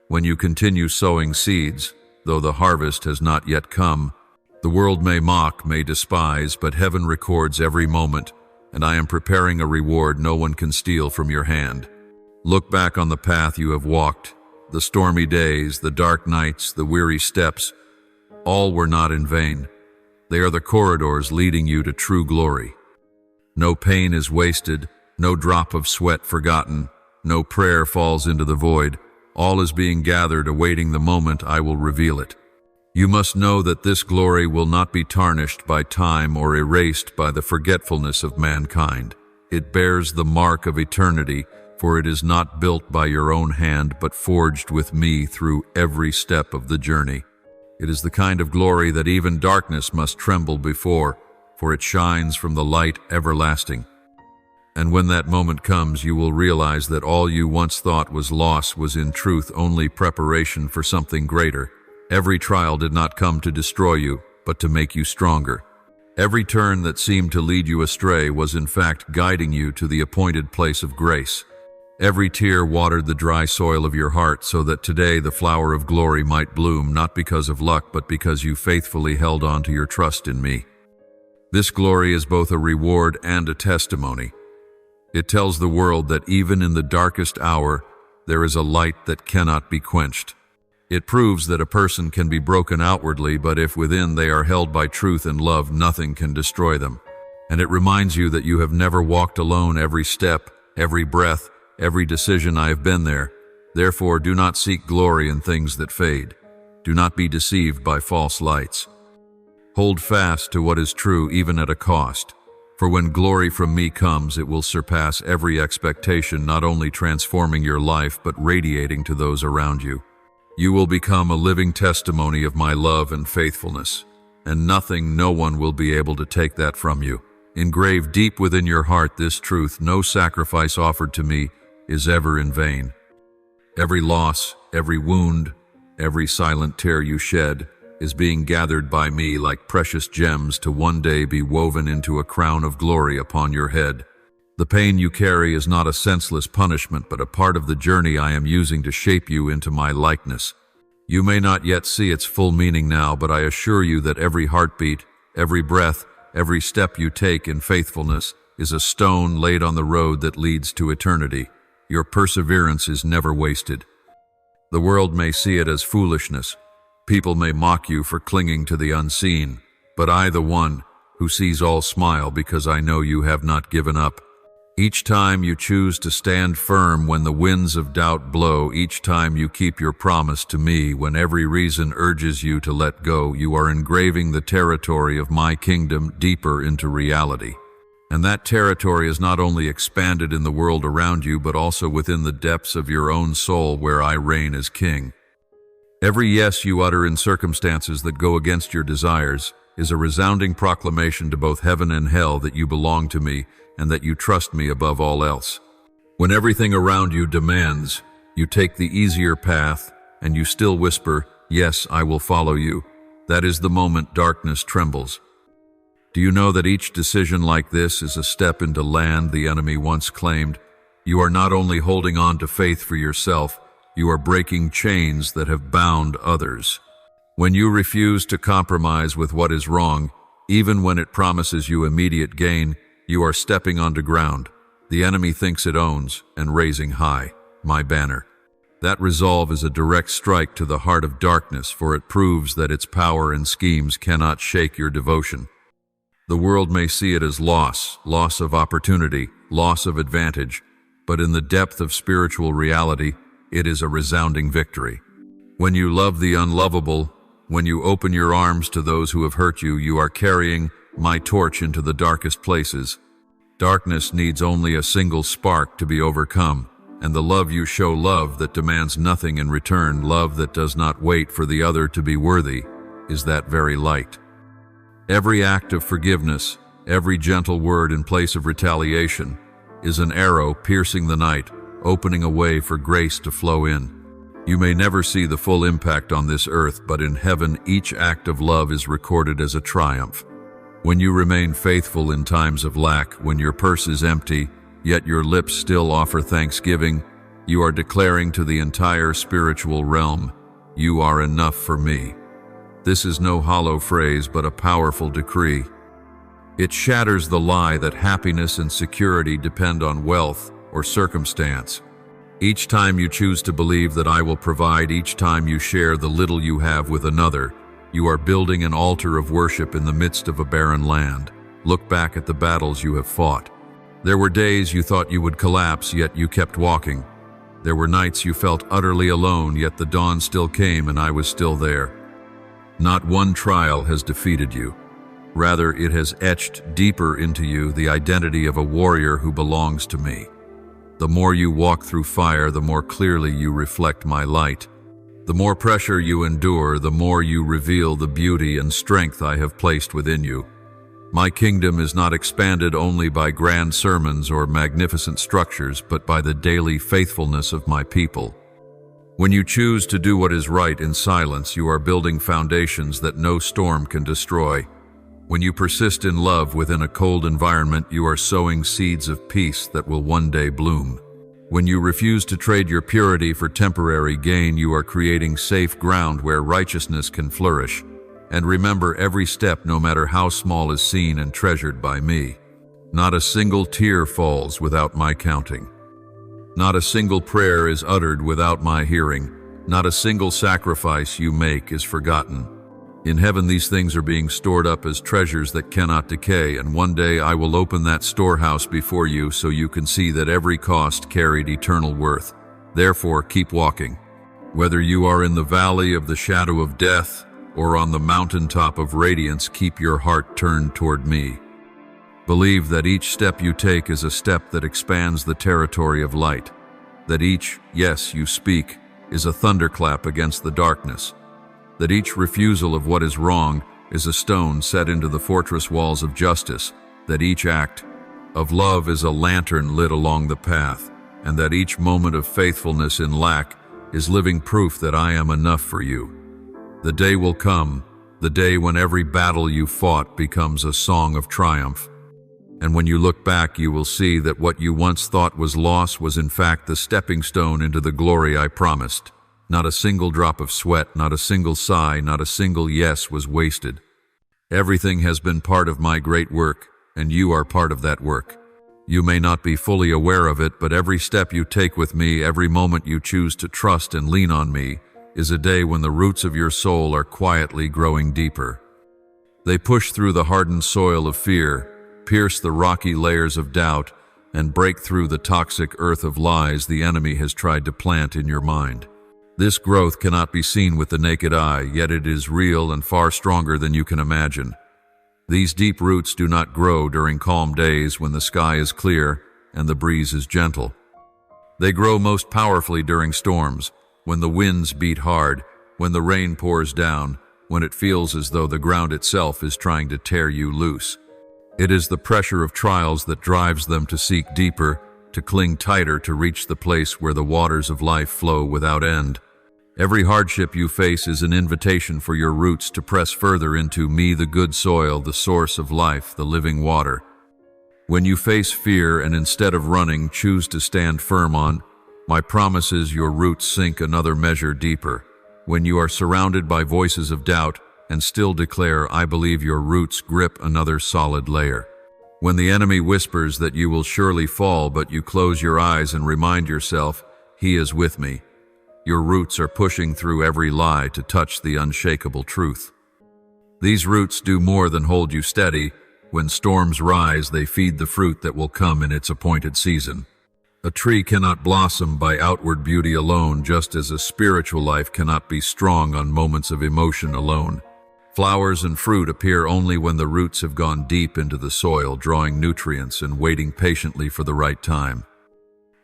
when you continue sowing seeds, though the harvest has not yet come. The world may mock, may despise, but heaven records every moment, and I am preparing a reward no one can steal from your hand. Look back on the path you have walked, the stormy days, the dark nights, the weary steps. All were not in vain. They are the corridors leading you to true glory. No pain is wasted, no drop of sweat forgotten, no prayer falls into the void. All is being gathered, awaiting the moment I will reveal it. You must know that this glory will not be tarnished by time or erased by the forgetfulness of mankind. It bears the mark of eternity, for it is not built by your own hand, but forged with me through every step of the journey. It is the kind of glory that even darkness must tremble before, for it shines from the light everlasting. And when that moment comes, you will realize that all you once thought was loss was in truth only preparation for something greater. Every trial did not come to destroy you, but to make you stronger. Every turn that seemed to lead you astray was in fact guiding you to the appointed place of grace. Every tear watered the dry soil of your heart, so that today the flower of glory might bloom, not because of luck, but because you faithfully held on to your trust in me. This glory is both a reward and a testimony. It tells the world that even in the darkest hour, there is a light that cannot be quenched. It proves that a person can be broken outwardly, but if within they are held by truth and love, nothing can destroy them. And it reminds you that you have never walked alone. Every step, every breath, every decision, I have been there. Therefore, do not seek glory in things that fade. Do not be deceived by false lights. Hold fast to what is true, even at a cost. For when glory from me comes, it will surpass every expectation, not only transforming your life, but radiating to those around you. You will become a living testimony of my love and faithfulness, and nothing, no one will be able to take that from you. Engrave deep within your heart this truth: no sacrifice offered to me is ever in vain. Every loss, every wound, every silent tear you shed is being gathered by me like precious gems to one day be woven into a crown of glory upon your head. The pain you carry is not a senseless punishment, but a part of the journey I am using to shape you into my likeness. You may not yet see its full meaning now, but I assure you that every heartbeat, every breath, every step you take in faithfulness is a stone laid on the road that leads to eternity. Your perseverance is never wasted. The world may see it as foolishness. People may mock you for clinging to the unseen, but I, the one who sees all smile because I know you have not given up. Each time you choose to stand firm when the winds of doubt blow, each time you keep your promise to me when every reason urges you to let go, you are engraving the territory of my kingdom deeper into reality. And that territory is not only expanded in the world around you, but also within the depths of your own soul where I reign as king. Every yes you utter in circumstances that go against your desires is a resounding proclamation to both heaven and hell that you belong to me and that you trust me above all else. When everything around you demands, you take the easier path and you still whisper, "Yes, I will follow you." That is the moment darkness trembles. Do you know that each decision like this is a step into land the enemy once claimed? You are not only holding on to faith for yourself, you are breaking chains that have bound others. When you refuse to compromise with what is wrong, even when it promises you immediate gain, you are stepping onto ground the enemy thinks it owns and raising high my banner. That resolve is a direct strike to the heart of darkness, for it proves that its power and schemes cannot shake your devotion. The world may see it as loss of opportunity, loss of advantage, but in the depth of spiritual reality, it is a resounding victory. When you love the unlovable, when you open your arms to those who have hurt you, you are carrying my torch into the darkest places. Darkness needs only a single spark to be overcome, and the love you show, love that demands nothing in return, love that does not wait for the other to be worthy, is that very light. Every act of forgiveness, every gentle word in place of retaliation, is an arrow piercing the night, opening a way for grace to flow in. You may never see the full impact on this earth, but in heaven each act of love is recorded as a triumph. When you remain faithful in times of lack, when your purse is empty, yet your lips still offer thanksgiving, you are declaring to the entire spiritual realm, "You are enough for me." This is no hollow phrase, but a powerful decree. It shatters the lie that happiness and security depend on wealth or circumstance. Each time you choose to believe that I will provide, each time you share the little you have with another, you are building an altar of worship in the midst of a barren land. Look back at the battles you have fought. There were days you thought you would collapse, yet you kept walking. There were nights you felt utterly alone, yet the dawn still came and I was still there. Not one trial has defeated you. Rather, it has etched deeper into you the identity of a warrior who belongs to me. The more you walk through fire, the more clearly you reflect my light. The more pressure you endure, the more you reveal the beauty and strength I have placed within you. My kingdom is not expanded only by grand sermons or magnificent structures, but by the daily faithfulness of my people. When you choose to do what is right in silence, you are building foundations that no storm can destroy. When you persist in love within a cold environment, you are sowing seeds of peace that will one day bloom. When you refuse to trade your purity for temporary gain, you are creating safe ground where righteousness can flourish. And remember, every step, no matter how small, is seen and treasured by me. Not a single tear falls without my counting. Not a single prayer is uttered without my hearing. Not a single sacrifice you make is forgotten. In heaven, these things are being stored up as treasures that cannot decay, and one day I will open that storehouse before you so you can see that every cost carried eternal worth. Therefore, keep walking. Whether you are in the valley of the shadow of death or on the mountaintop of radiance, keep your heart turned toward me. Believe that each step you take is a step that expands the territory of light, that each yes you speak is a thunderclap against the darkness, that each refusal of what is wrong is a stone set into the fortress walls of justice, that each act of love is a lantern lit along the path, and that each moment of faithfulness in lack is living proof that I am enough for you. The day will come, the day when every battle you fought becomes a song of triumph. And when you look back, you will see that what you once thought was loss was in fact the stepping stone into the glory I promised. Not a single drop of sweat, not a single sigh, not a single yes was wasted. Everything has been part of my great work, and you are part of that work. You may not be fully aware of it, but every step you take with me, every moment you choose to trust and lean on me, is a day when the roots of your soul are quietly growing deeper. They push through the hardened soil of fear, pierce the rocky layers of doubt, and break through the toxic earth of lies the enemy has tried to plant in your mind. This growth cannot be seen with the naked eye, yet it is real and far stronger than you can imagine. These deep roots do not grow during calm days when the sky is clear and the breeze is gentle. They grow most powerfully during storms, when the winds beat hard, when the rain pours down, when it feels as though the ground itself is trying to tear you loose. It is the pressure of trials that drives them to seek deeper, to cling tighter, to reach the place where the waters of life flow without end. Every hardship you face is an invitation for your roots to press further into me, the good soil, the source of life, the living water. When you face fear and instead of running, choose to stand firm on, my promise is your roots sink another measure deeper. When you are surrounded by voices of doubt and still declare, I believe, your roots grip another solid layer. When the enemy whispers that you will surely fall, but you close your eyes and remind yourself, he is with me. Your roots are pushing through every lie to touch the unshakable truth. These roots do more than hold you steady. When storms rise, they feed the fruit that will come in its appointed season. A tree cannot blossom by outward beauty alone, just as a spiritual life cannot be strong on moments of emotion alone. Flowers and fruit appear only when the roots have gone deep into the soil, drawing nutrients and waiting patiently for the right time.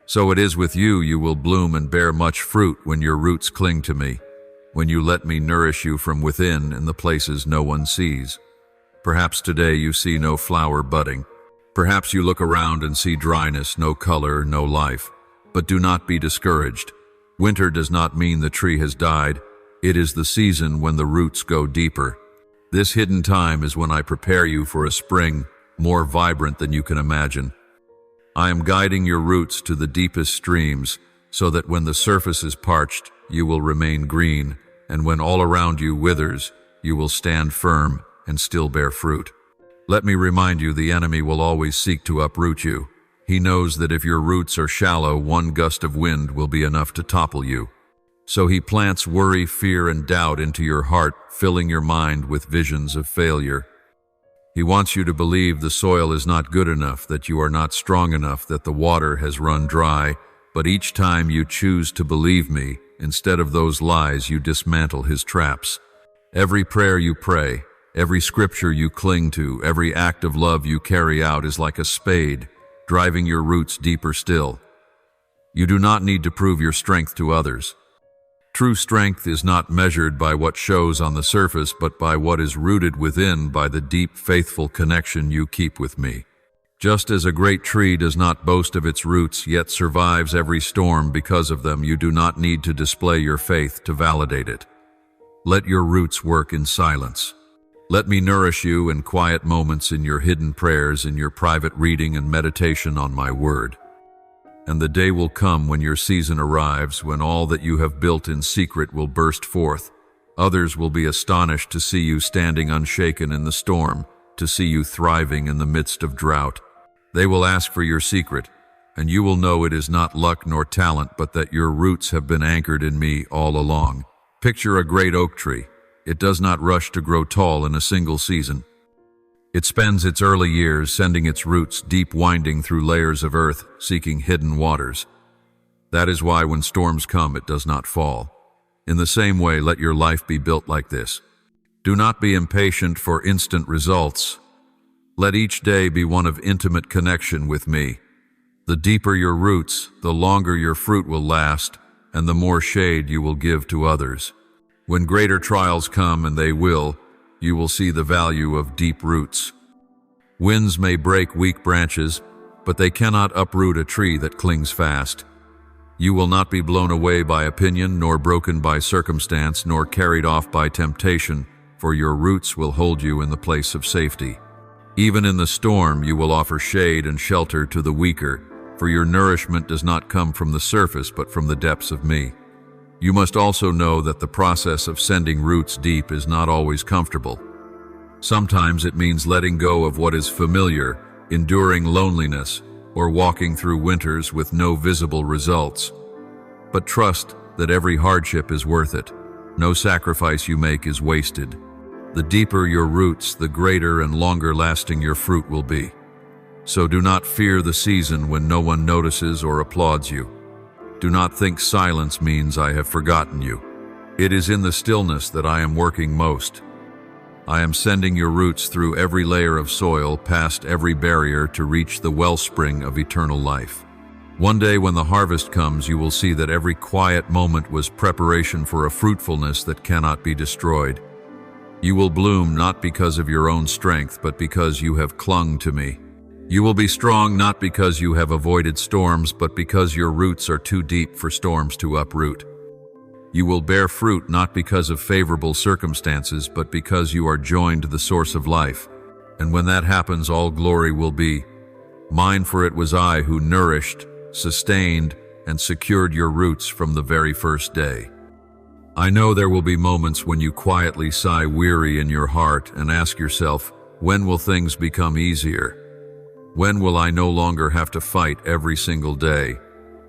So it is with you. You will bloom and bear much fruit when your roots cling to me, when you let me nourish you from within in the places no one sees. Perhaps today you see no flower budding. Perhaps you look around and see dryness, no color, no life. But do not be discouraged. Winter does not mean the tree has died. It is the season when the roots go deeper. This hidden time is when I prepare you for a spring more vibrant than you can imagine. I am guiding your roots to the deepest streams so that when the surface is parched, you will remain green, and when all around you withers, you will stand firm and still bear fruit. Let me remind you, the enemy will always seek to uproot you. He knows that if your roots are shallow, one gust of wind will be enough to topple you. So he plants worry, fear, and doubt into your heart, filling your mind with visions of failure. He wants you to believe the soil is not good enough, that you are not strong enough, that the water has run dry. But each time you choose to believe me, instead of those lies, you dismantle his traps. Every prayer you pray, every scripture you cling to, every act of love you carry out is like a spade, driving your roots deeper still. You do not need to prove your strength to others. True strength is not measured by what shows on the surface, but by what is rooted within, by the deep, faithful connection you keep with me. Just as a great tree does not boast of its roots, yet survives every storm because of them, you do not need to display your faith to validate it. Let your roots work in silence. Let me nourish you in quiet moments, in your hidden prayers, in your private reading and meditation on my word. And the day will come when your season arrives, when all that you have built in secret will burst forth. Others will be astonished to see you standing unshaken in the storm, to see you thriving in the midst of drought. They will ask for your secret, and you will know it is not luck nor talent, but that your roots have been anchored in me all along. Picture a great oak tree. It does not rush to grow tall in a single season. It spends its early years sending its roots deep, winding through layers of earth, seeking hidden waters. That is why when storms come, it does not fall. In the same way, let your life be built like this. Do not be impatient for instant results. Let each day be one of intimate connection with me. The deeper your roots, the longer your fruit will last, and the more shade you will give to others. When greater trials come, and they will, you will see the value of deep roots. Winds may break weak branches, but they cannot uproot a tree that clings fast. You will not be blown away by opinion, nor broken by circumstance, nor carried off by temptation, for your roots will hold you in the place of safety. Even in the storm, you will offer shade and shelter to the weaker, for your nourishment does not come from the surface, but from the depths of me. You must also know that the process of sending roots deep is not always comfortable. Sometimes it means letting go of what is familiar, enduring loneliness, or walking through winters with no visible results. But trust that every hardship is worth it. No sacrifice you make is wasted. The deeper your roots, the greater and longer lasting your fruit will be. So do not fear the season when no one notices or applauds you. Do not think silence means I have forgotten you. It is in the stillness that I am working most. I am sending your roots through every layer of soil, past every barrier to reach the wellspring of eternal life. One day when the harvest comes, you will see that every quiet moment was preparation for a fruitfulness that cannot be destroyed. You will bloom not because of your own strength, but because you have clung to me. You will be strong not because you have avoided storms, but because your roots are too deep for storms to uproot. You will bear fruit not because of favorable circumstances, but because you are joined to the source of life. And when that happens, all glory will be mine, for it was I who nourished, sustained, and secured your roots from the very first day. I know there will be moments when you quietly sigh weary in your heart and ask yourself, when will things become easier? When will I no longer have to fight every single day?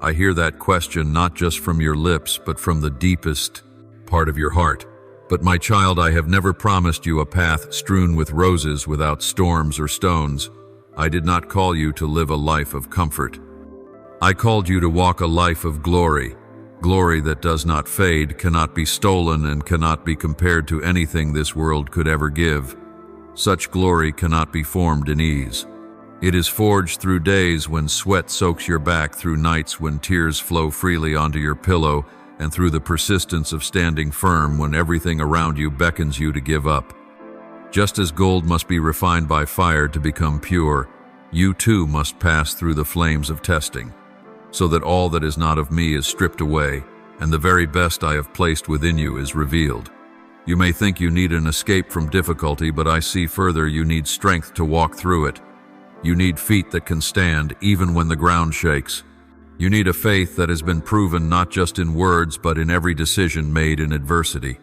I hear that question not just from your lips, but from the deepest part of your heart. But my child, I have never promised you a path strewn with roses without storms or stones. I did not call you to live a life of comfort. I called you to walk a life of glory. Glory that does not fade, cannot be stolen, and cannot be compared to anything this world could ever give. Such glory cannot be formed in ease. It is forged through days when sweat soaks your back, through nights when tears flow freely onto your pillow, and through the persistence of standing firm when everything around you beckons you to give up. Just as gold must be refined by fire to become pure, you too must pass through the flames of testing, so that all that is not of me is stripped away, and the very best I have placed within you is revealed. You may think you need an escape from difficulty, but I see further. You need strength to walk through it. You need feet that can stand even when the ground shakes. You need a faith that has been proven not just in words, but in every decision made in adversity.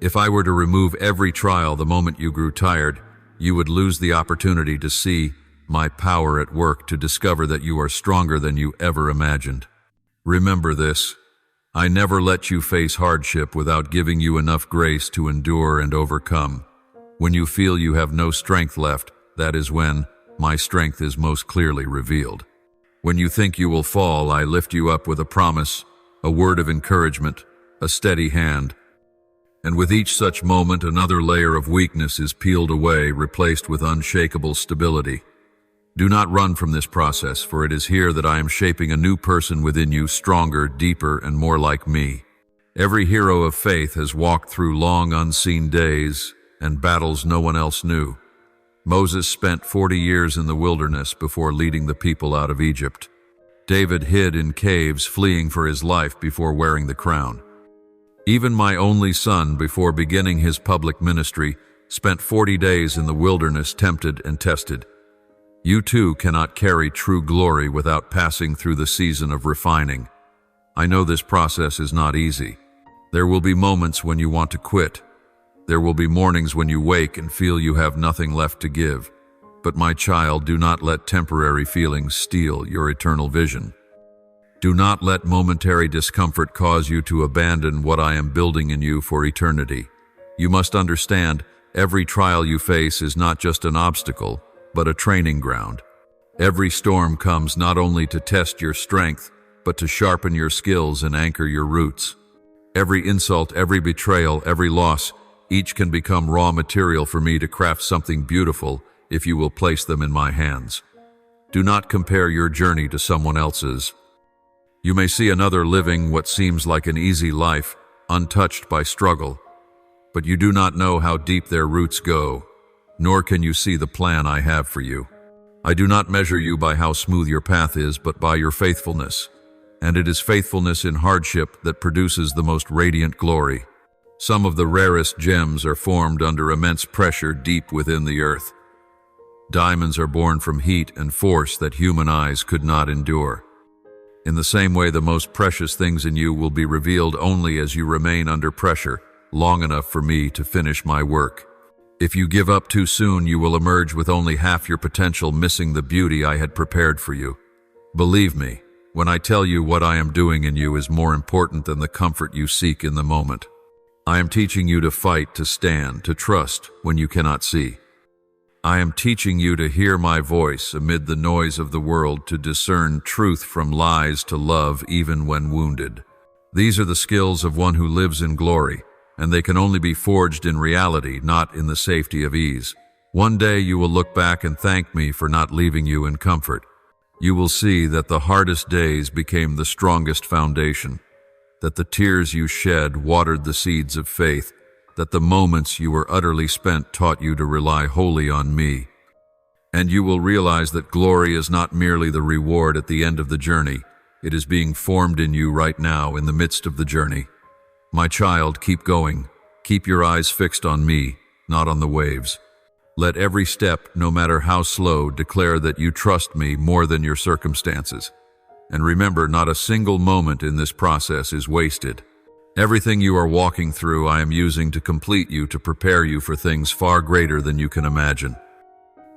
If I were to remove every trial the moment you grew tired, you would lose the opportunity to see my power at work, to discover that you are stronger than you ever imagined. Remember this: I never let you face hardship without giving you enough grace to endure and overcome. When you feel you have no strength left, that is when my strength is most clearly revealed. When you think you will fall, I lift you up with a promise, a word of encouragement, a steady hand. And with each such moment, another layer of weakness is peeled away, replaced with unshakable stability. Do not run from this process, for it is here that I am shaping a new person within you, stronger, deeper, and more like me. Every hero of faith has walked through long unseen days and battles no one else knew. Moses spent 40 years in the wilderness before leading the people out of Egypt. David hid in caves, fleeing for his life before wearing the crown. Even my only son, before beginning his public ministry, spent 40 days in the wilderness, tempted and tested. You too cannot carry true glory without passing through the season of refining. I know this process is not easy. There will be moments when you want to quit. There will be mornings when you wake and feel you have nothing left to give. But my child, do not let temporary feelings steal your eternal vision. Do not let momentary discomfort cause you to abandon what I am building in you for eternity. You must understand, every trial you face is not just an obstacle, but a training ground. Every storm comes not only to test your strength, but to sharpen your skills and anchor your roots. Every insult, every betrayal, every loss, each can become raw material for me to craft something beautiful if you will place them in my hands. Do not compare your journey to someone else's. You may see another living what seems like an easy life, untouched by struggle, but you do not know how deep their roots go, nor can you see the plan I have for you. I do not measure you by how smooth your path is, but by your faithfulness. And it is faithfulness in hardship that produces the most radiant glory. Some of the rarest gems are formed under immense pressure deep within the earth. Diamonds are born from heat and force that human eyes could not endure. In the same way, the most precious things in you will be revealed only as you remain under pressure, long enough for me to finish my work. If you give up too soon, you will emerge with only half your potential, missing the beauty I had prepared for you. Believe me, when I tell you what I am doing in you is more important than the comfort you seek in the moment. I am teaching you to fight, to stand, to trust when you cannot see. I am teaching you to hear my voice amid the noise of the world, to discern truth from lies, to love even when wounded. These are the skills of one who lives in glory, and they can only be forged in reality, not in the safety of ease. One day you will look back and thank me for not leaving you in comfort. You will see that the hardest days became the strongest foundation, that the tears you shed watered the seeds of faith, that the moments you were utterly spent taught you to rely wholly on me. And you will realize that glory is not merely the reward at the end of the journey. It is being formed in you right now in the midst of the journey. My child, keep going. Keep your eyes fixed on me, not on the waves. Let every step, no matter how slow, declare that you trust me more than your circumstances. And remember, not a single moment in this process is wasted. Everything you are walking through, I am using to complete you, to prepare you for things far greater than you can imagine.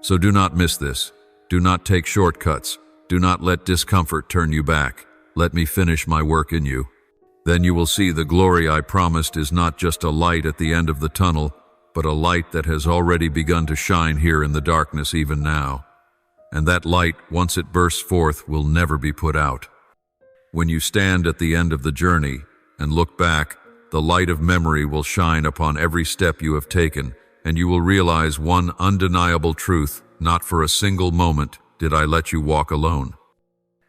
So do not miss this. Do not take shortcuts. Do not let discomfort turn you back. Let me finish my work in you. Then you will see the glory I promised is not just a light at the end of the tunnel, but a light that has already begun to shine here in the darkness even now. And that light, once it bursts forth, will never be put out. When you stand at the end of the journey and look back, the light of memory will shine upon every step you have taken, and you will realize one undeniable truth: not for a single moment did I let you walk alone.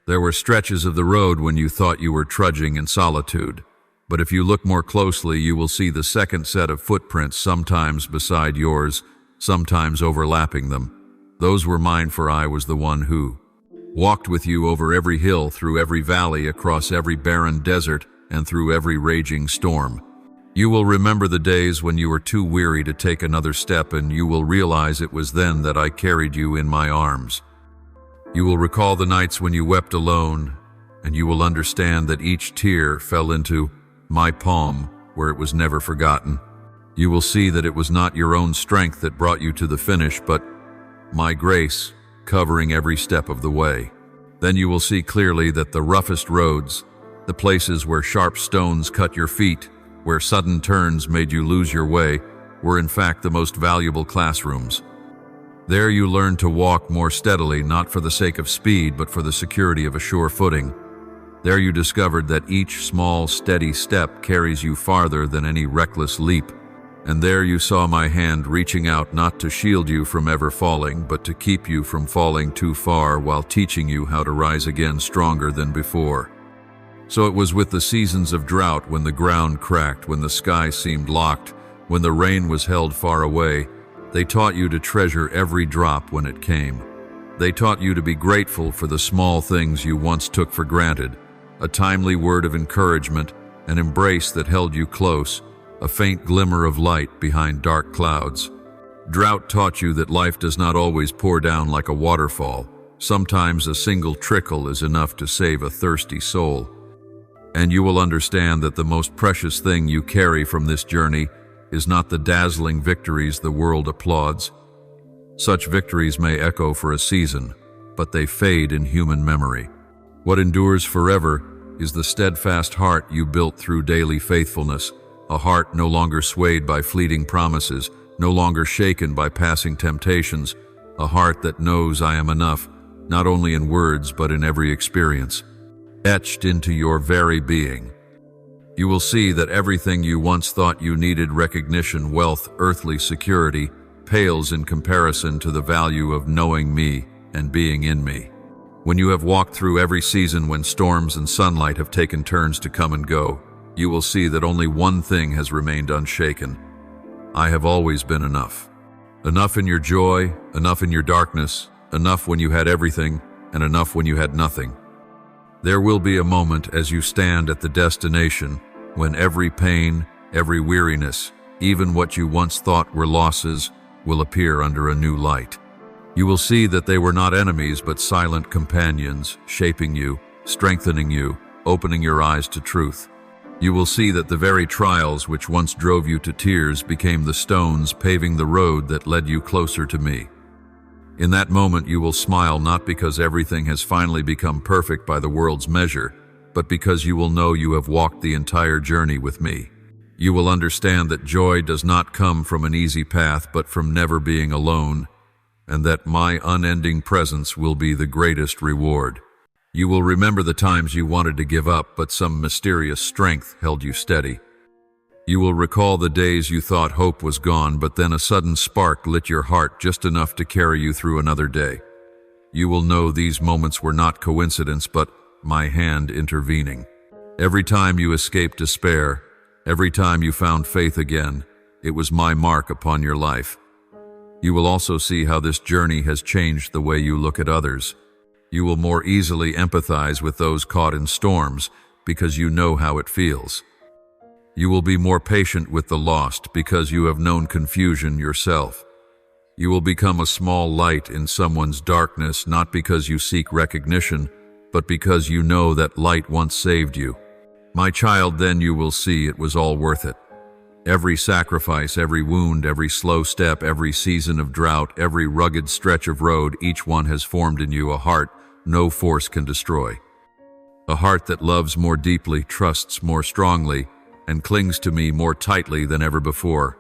There were stretches of the road when you thought you were trudging in solitude. But if you look more closely, you will see the second set of footprints, sometimes beside yours, sometimes overlapping them. Those were mine, for I was the one who walked with you over every hill, through every valley, across every barren desert, and through every raging storm. You will remember the days when you were too weary to take another step, and you will realize it was then that I carried you in my arms. You will recall the nights when you wept alone, and you will understand that each tear fell into my palm, where it was never forgotten. You will see that it was not your own strength that brought you to the finish, but my grace covering every step of the way. Then you will see clearly that the roughest roads, the places where sharp stones cut your feet, where sudden turns made you lose your way, were in fact the most valuable classrooms. There you learned to walk more steadily, not for the sake of speed, but for the security of a sure footing. There you discovered that each small, steady step carries you farther than any reckless leap. And there you saw my hand reaching out, not to shield you from ever falling, but to keep you from falling too far, while teaching you how to rise again stronger than before. So it was with the seasons of drought, when the ground cracked, when the sky seemed locked, when the rain was held far away. They taught you to treasure every drop when it came. They taught you to be grateful for the small things you once took for granted: a timely word of encouragement, an embrace that held you close, a faint glimmer of light behind dark clouds. Drought taught you that life does not always pour down like a waterfall. Sometimes a single trickle is enough to save a thirsty soul. And you will understand that the most precious thing you carry from this journey is not the dazzling victories the world applauds. Such victories may echo for a season, but they fade in human memory. What endures forever is the steadfast heart you built through daily faithfulness, a heart no longer swayed by fleeting promises, no longer shaken by passing temptations, a heart that knows I am enough, not only in words but in every experience, etched into your very being. You will see that everything you once thought you needed, recognition, wealth, earthly security, pales in comparison to the value of knowing me and being in me. When you have walked through every season, when storms and sunlight have taken turns to come and go, you will see that only one thing has remained unshaken. I have always been enough. Enough in your joy, enough in your darkness, enough when you had everything, and enough when you had nothing. There will be a moment as you stand at the destination when every pain, every weariness, even what you once thought were losses, will appear under a new light. You will see that they were not enemies but silent companions, shaping you, strengthening you, opening your eyes to truth. You will see that the very trials which once drove you to tears became the stones paving the road that led you closer to me. In that moment you will smile, not because everything has finally become perfect by the world's measure, but because you will know you have walked the entire journey with me. You will understand that joy does not come from an easy path, but from never being alone, and that my unending presence will be the greatest reward. You will remember the times you wanted to give up, but some mysterious strength held you steady. You will recall the days you thought hope was gone, but then a sudden spark lit your heart just enough to carry you through another day. You will know these moments were not coincidence, but my hand intervening. Every time you escaped despair, every time you found faith again, it was my mark upon your life. You will also see how this journey has changed the way you look at others. You will more easily empathize with those caught in storms because you know how it feels. You will be more patient with the lost because you have known confusion yourself. You will become a small light in someone's darkness, not because you seek recognition, but because you know that light once saved you. My child, then you will see it was all worth it. Every sacrifice, every wound, every slow step, every season of drought, every rugged stretch of road, each one has formed in you a heart no force can destroy. A heart that loves more deeply, trusts more strongly, and clings to me more tightly than ever before.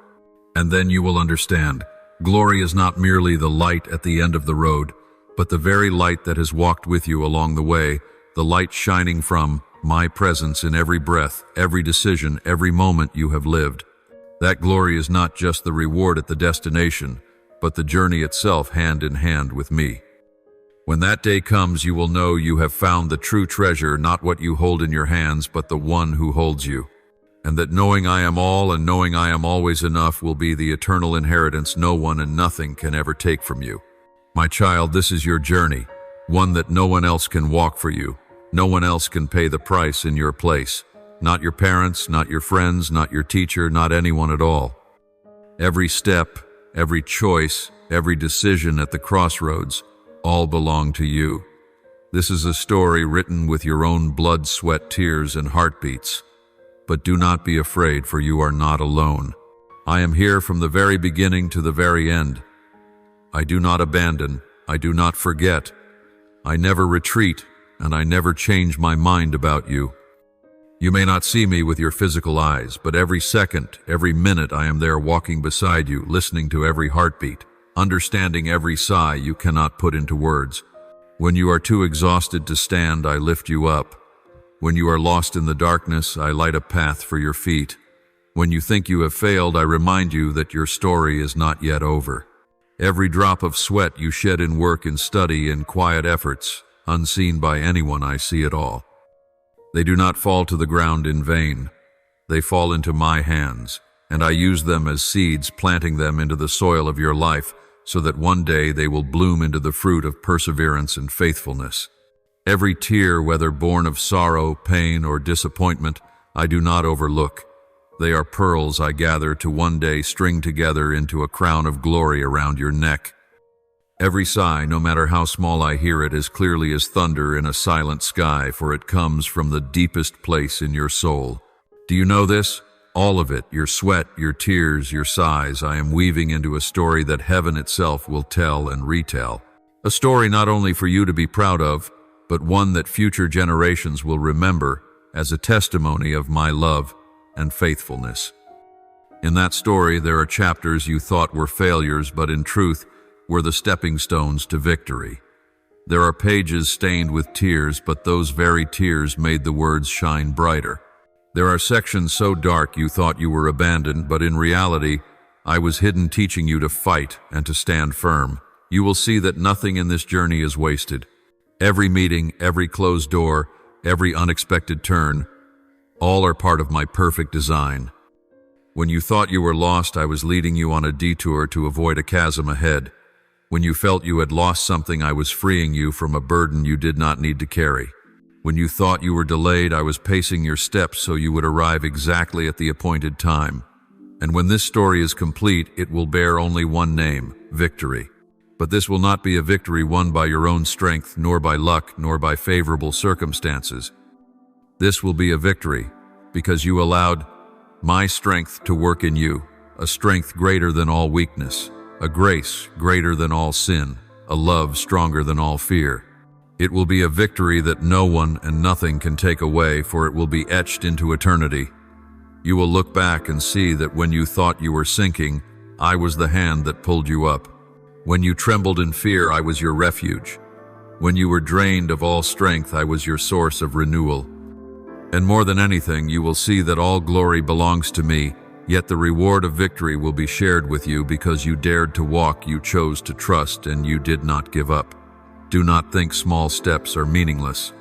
And then you will understand, glory is not merely the light at the end of the road, but the very light that has walked with you along the way, the light shining from my presence in every breath, every decision, every moment you have lived. That glory is not just the reward at the destination, but the journey itself hand in hand with me. When that day comes, you will know you have found the true treasure, not what you hold in your hands, but the one who holds you. And that knowing I am all and knowing I am always enough will be the eternal inheritance no one and nothing can ever take from you. My child, this is your journey, one that no one else can walk for you. No one else can pay the price in your place. Not your parents, not your friends, not your teacher, not anyone at all. Every step, every choice, every decision at the crossroads, all belong to you. This is a story written with your own blood, sweat, tears, and heartbeats. But do not be afraid, for you are not alone. I am here from the very beginning to the very end. I do not abandon, I do not forget. I never retreat, and I never change my mind about you. You may not see me with your physical eyes, but every second, every minute I am there walking beside you, listening to every heartbeat, understanding every sigh you cannot put into words. When you are too exhausted to stand, I lift you up. When you are lost in the darkness, I light a path for your feet. When you think you have failed, I remind you that your story is not yet over. Every drop of sweat you shed in work, in study, in quiet efforts, unseen by anyone, I see it all. They do not fall to the ground in vain. They fall into my hands, and I use them as seeds, planting them into the soil of your life, so that one day they will bloom into the fruit of perseverance and faithfulness. Every tear, whether born of sorrow, pain, or disappointment, I do not overlook. They are pearls I gather to one day string together into a crown of glory around your neck. Every sigh, no matter how small, I hear it as clearly as thunder in a silent sky, for it comes from the deepest place in your soul. Do you know this? All of it, your sweat, your tears, your sighs, I am weaving into a story that heaven itself will tell and retell. A story not only for you to be proud of, but one that future generations will remember as a testimony of my love and faithfulness. In that story, there are chapters you thought were failures, but in truth were the stepping stones to victory. There are pages stained with tears, but those very tears made the words shine brighter. There are sections so dark you thought you were abandoned, but in reality, I was hidden, teaching you to fight and to stand firm. You will see that nothing in this journey is wasted. Every meeting, every closed door, every unexpected turn, all are part of my perfect design. When you thought you were lost, I was leading you on a detour to avoid a chasm ahead. When you felt you had lost something, I was freeing you from a burden you did not need to carry. When you thought you were delayed, I was pacing your steps so you would arrive exactly at the appointed time. And when this story is complete, it will bear only one name: victory. But this will not be a victory won by your own strength, nor by luck, nor by favorable circumstances. This will be a victory because you allowed my strength to work in you, a strength greater than all weakness, a grace greater than all sin, a love stronger than all fear. It will be a victory that no one and nothing can take away, for it will be etched into eternity. You will look back and see that when you thought you were sinking, I was the hand that pulled you up. When you trembled in fear, I was your refuge. When you were drained of all strength, I was your source of renewal. And more than anything, you will see that all glory belongs to me, yet the reward of victory will be shared with you because you dared to walk, you chose to trust, and you did not give up. Do not think small steps are meaningless.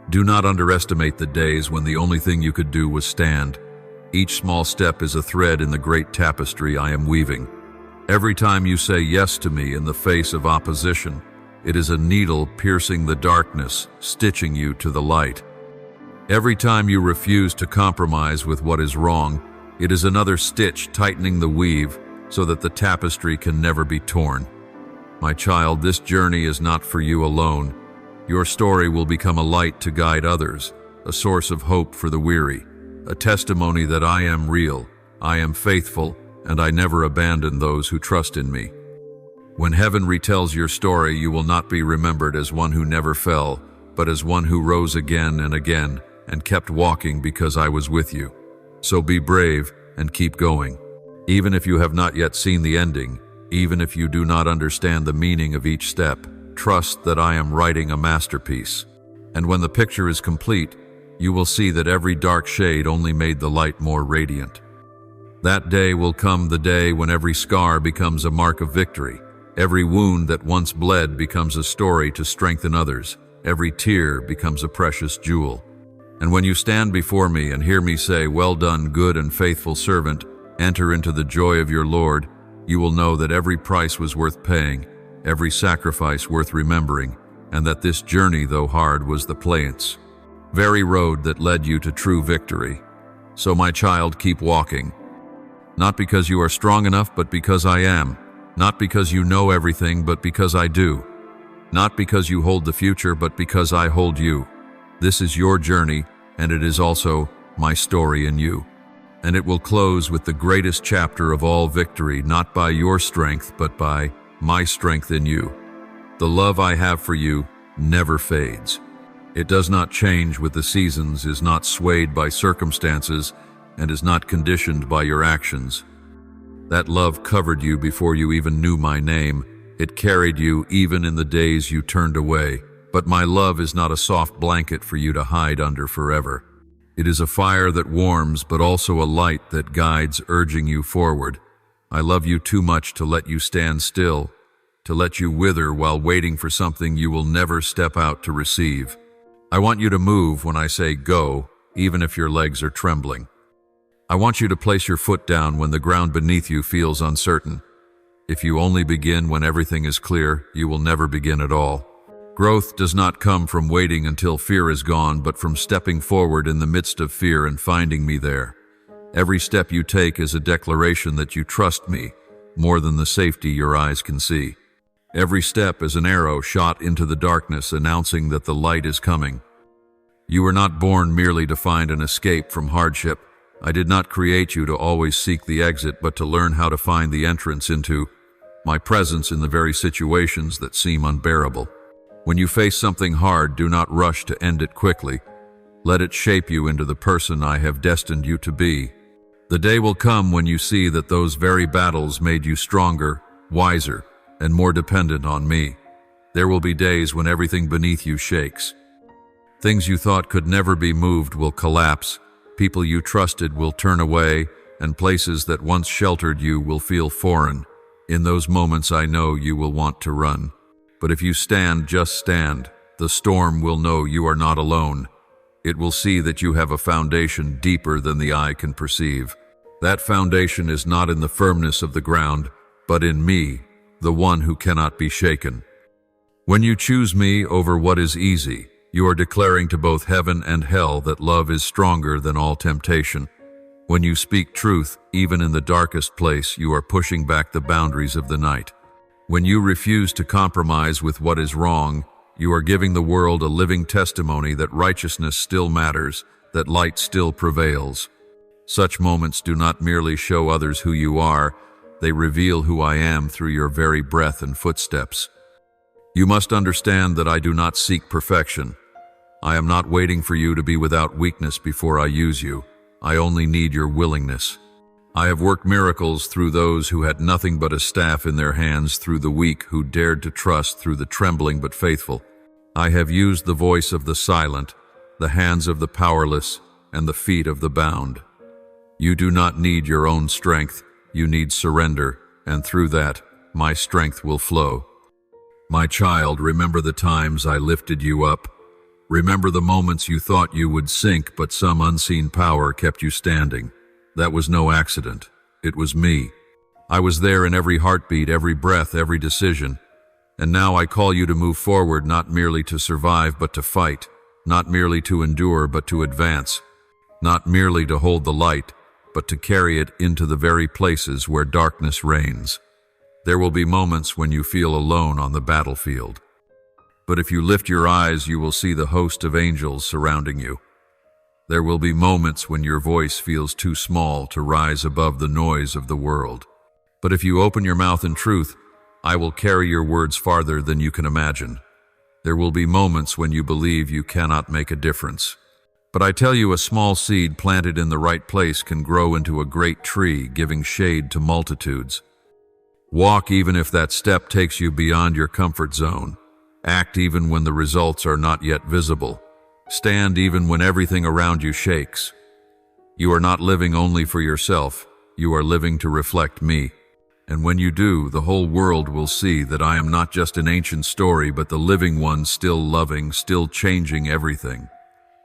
Do not underestimate the days when the only thing you could do was stand. Each small step is a thread in the great tapestry I am weaving. Every time you say yes to me in the face of opposition, it is a needle piercing the darkness, stitching you to the light. Every time you refuse to compromise with what is wrong, it is another stitch tightening the weave so that the tapestry can never be torn. My child, this journey is not for you alone. Your story will become a light to guide others, a source of hope for the weary, a testimony that I am real, I am faithful, and I never abandon those who trust in me. When heaven retells your story, you will not be remembered as one who never fell, but as one who rose again and kept walking because I was with you. So be brave and keep going. Even if you have not yet seen the ending, even if you do not understand the meaning of each step, trust that I am writing a masterpiece. And when the picture is complete, you will see that every dark shade only made the light more radiant. That day will come, the day when every scar becomes a mark of victory. Every wound that once bled becomes a story to strengthen others. Every tear becomes a precious jewel. And when you stand before me and hear me say, "Well done, good and faithful servant, enter into the joy of your Lord," you will know that every price was worth paying, every sacrifice worth remembering, and that this journey, though hard, was the very road that led you to true victory. So my child, keep walking. Not because you are strong enough, but because I am. Not because you know everything, but because I do. Not because you hold the future, but because I hold you. This is your journey, and it is also my story in you. And it will close with the greatest chapter of all victory, not by your strength, but by my strength in you. The love I have for you never fades. It does not change with the seasons, is not swayed by circumstances, and is not conditioned by your actions. That love covered you before you even knew my name. It carried you even in the days you turned away. But my love is not a soft blanket for you to hide under forever. It is a fire that warms, but also a light that guides, urging you forward. I love you too much to let you stand still, to let you wither while waiting for something you will never step out to receive. I want you to move when I say go, even if your legs are trembling. I want you to place your foot down when the ground beneath you feels uncertain. If you only begin when everything is clear, you will never begin at all. Growth does not come from waiting until fear is gone, but from stepping forward in the midst of fear and finding me there. Every step you take is a declaration that you trust me more than the safety your eyes can see. Every step is an arrow shot into the darkness, announcing that the light is coming. You were not born merely to find an escape from hardship. I did not create you to always seek the exit, but to learn how to find the entrance into my presence in the very situations that seem unbearable. When you face something hard, do not rush to end it quickly. Let it shape you into the person I have destined you to be. The day will come when you see that those very battles made you stronger, wiser, and more dependent on me. There will be days when everything beneath you shakes. Things you thought could never be moved will collapse, people you trusted will turn away, and places that once sheltered you will feel foreign. In those moments I know you will want to run. But if you stand, just stand. The storm will know you are not alone. It will see that you have a foundation deeper than the eye can perceive. That foundation is not in the firmness of the ground, but in me, the one who cannot be shaken. When you choose me over what is easy, you are declaring to both heaven and hell that love is stronger than all temptation. When you speak truth, even in the darkest place, you are pushing back the boundaries of the night. When you refuse to compromise with what is wrong, you are giving the world a living testimony that righteousness still matters, that light still prevails. Such moments do not merely show others who you are, they reveal who I am through your very breath and footsteps. You must understand that I do not seek perfection. I am not waiting for you to be without weakness before I use you. I only need your willingness. I have worked miracles through those who had nothing but a staff in their hands, through the weak who dared to trust, through the trembling but faithful. I have used the voice of the silent, the hands of the powerless, and the feet of the bound. You do not need your own strength, you need surrender, and through that, my strength will flow. My child, remember the times I lifted you up. Remember the moments you thought you would sink, but some unseen power kept you standing. That was no accident. It was me. I was there in every heartbeat, every breath, every decision. And now I call you to move forward, not merely to survive, but to fight. Not merely to endure, but to advance. Not merely to hold the light, but to carry it into the very places where darkness reigns. There will be moments when you feel alone on the battlefield. But if you lift your eyes, you will see the host of angels surrounding you. There will be moments when your voice feels too small to rise above the noise of the world. But if you open your mouth in truth, I will carry your words farther than you can imagine. There will be moments when you believe you cannot make a difference. But I tell you, a small seed planted in the right place can grow into a great tree, giving shade to multitudes. Walk even if that step takes you beyond your comfort zone. Act even when the results are not yet visible. Stand even when everything around you shakes. You are not living only for yourself, you are living to reflect me. And when you do, the whole world will see that I am not just an ancient story, but the living one, still loving, still changing everything.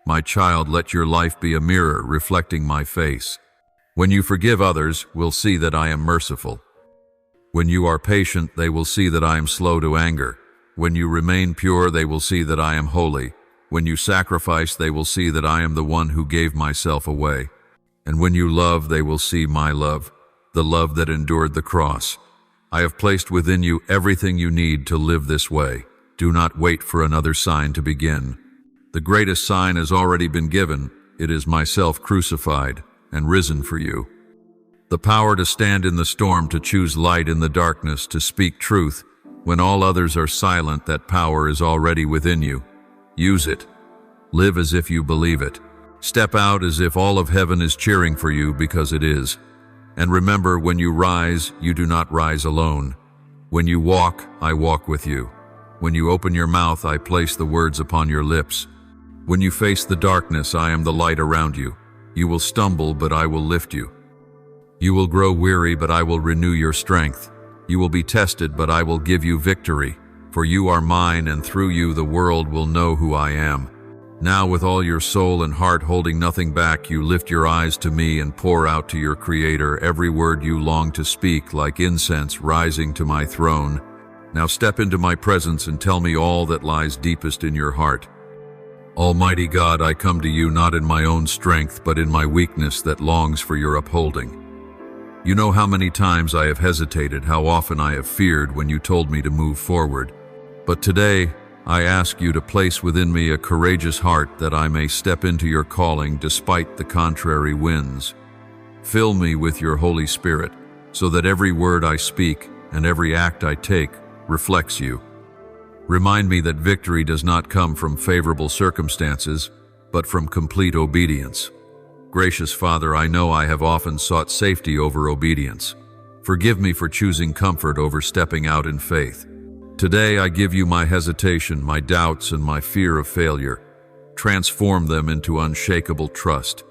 My child, let your life be a mirror reflecting my face. When you forgive others, will see that I am merciful. When you are patient, they will see that I am slow to anger. When you remain pure, they will see that I am holy. When you sacrifice, they will see that I am the one who gave myself away. And when you love, they will see my love, the love that endured the cross. I have placed within you everything you need to live this way. Do not wait for another sign to begin. The greatest sign has already been given. It is myself crucified and risen for you. The power to stand in the storm, to choose light in the darkness, to speak truth. When all others are silent, that power is already within you. Use it. Live as if you believe it. Step out as if all of heaven is cheering for you, because it is. And remember, when you rise, you do not rise alone. When you walk, I walk with you. When you open your mouth, I place the words upon your lips. When you face the darkness, I am the light around you. You will stumble, but I will lift you. You will grow weary, but I will renew your strength. You will be tested, but I will give you victory. For you are mine, and through you the world will know who I am. Now, with all your soul and heart, holding nothing back, you lift your eyes to me and pour out to your Creator every word you long to speak, like incense rising to my throne. Now step into my presence and tell me all that lies deepest in your heart. Almighty God, I come to you not in my own strength, but in my weakness that longs for your upholding. You know how many times I have hesitated, how often I have feared when you told me to move forward. But today, I ask you to place within me a courageous heart that I may step into your calling despite the contrary winds. Fill me with your Holy Spirit, so that every word I speak and every act I take reflects you. Remind me that victory does not come from favorable circumstances, but from complete obedience. Gracious Father, I know I have often sought safety over obedience. Forgive me for choosing comfort over stepping out in faith. Today I give you my hesitation, my doubts, and my fear of failure. Transform them into unshakable trust.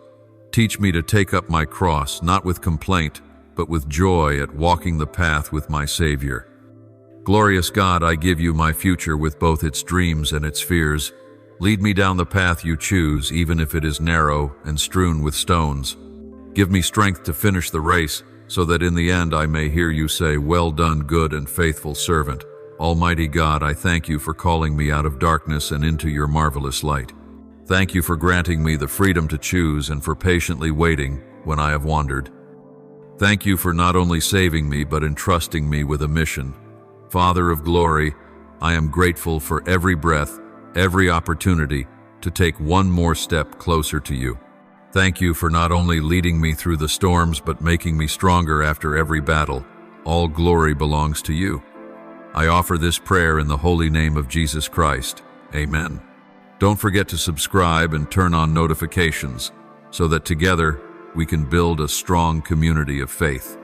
Teach me to take up my cross, not with complaint, but with joy at walking the path with my Savior. Glorious God, I give you my future with both its dreams and its fears. Lead me down the path you choose, even if it is narrow and strewn with stones. Give me strength to finish the race, so that in the end I may hear you say, "Well done, good and faithful servant." Almighty God, I thank you for calling me out of darkness and into your marvelous light. Thank you for granting me the freedom to choose and for patiently waiting when I have wandered. Thank you for not only saving me, but entrusting me with a mission. Father of glory, I am grateful for every breath, every opportunity to take one more step closer to you. Thank you for not only leading me through the storms, but making me stronger after every battle. All glory belongs to you. I offer this prayer in the holy name of Jesus Christ. Amen. Don't forget to subscribe and turn on notifications so that together we can build a strong community of faith.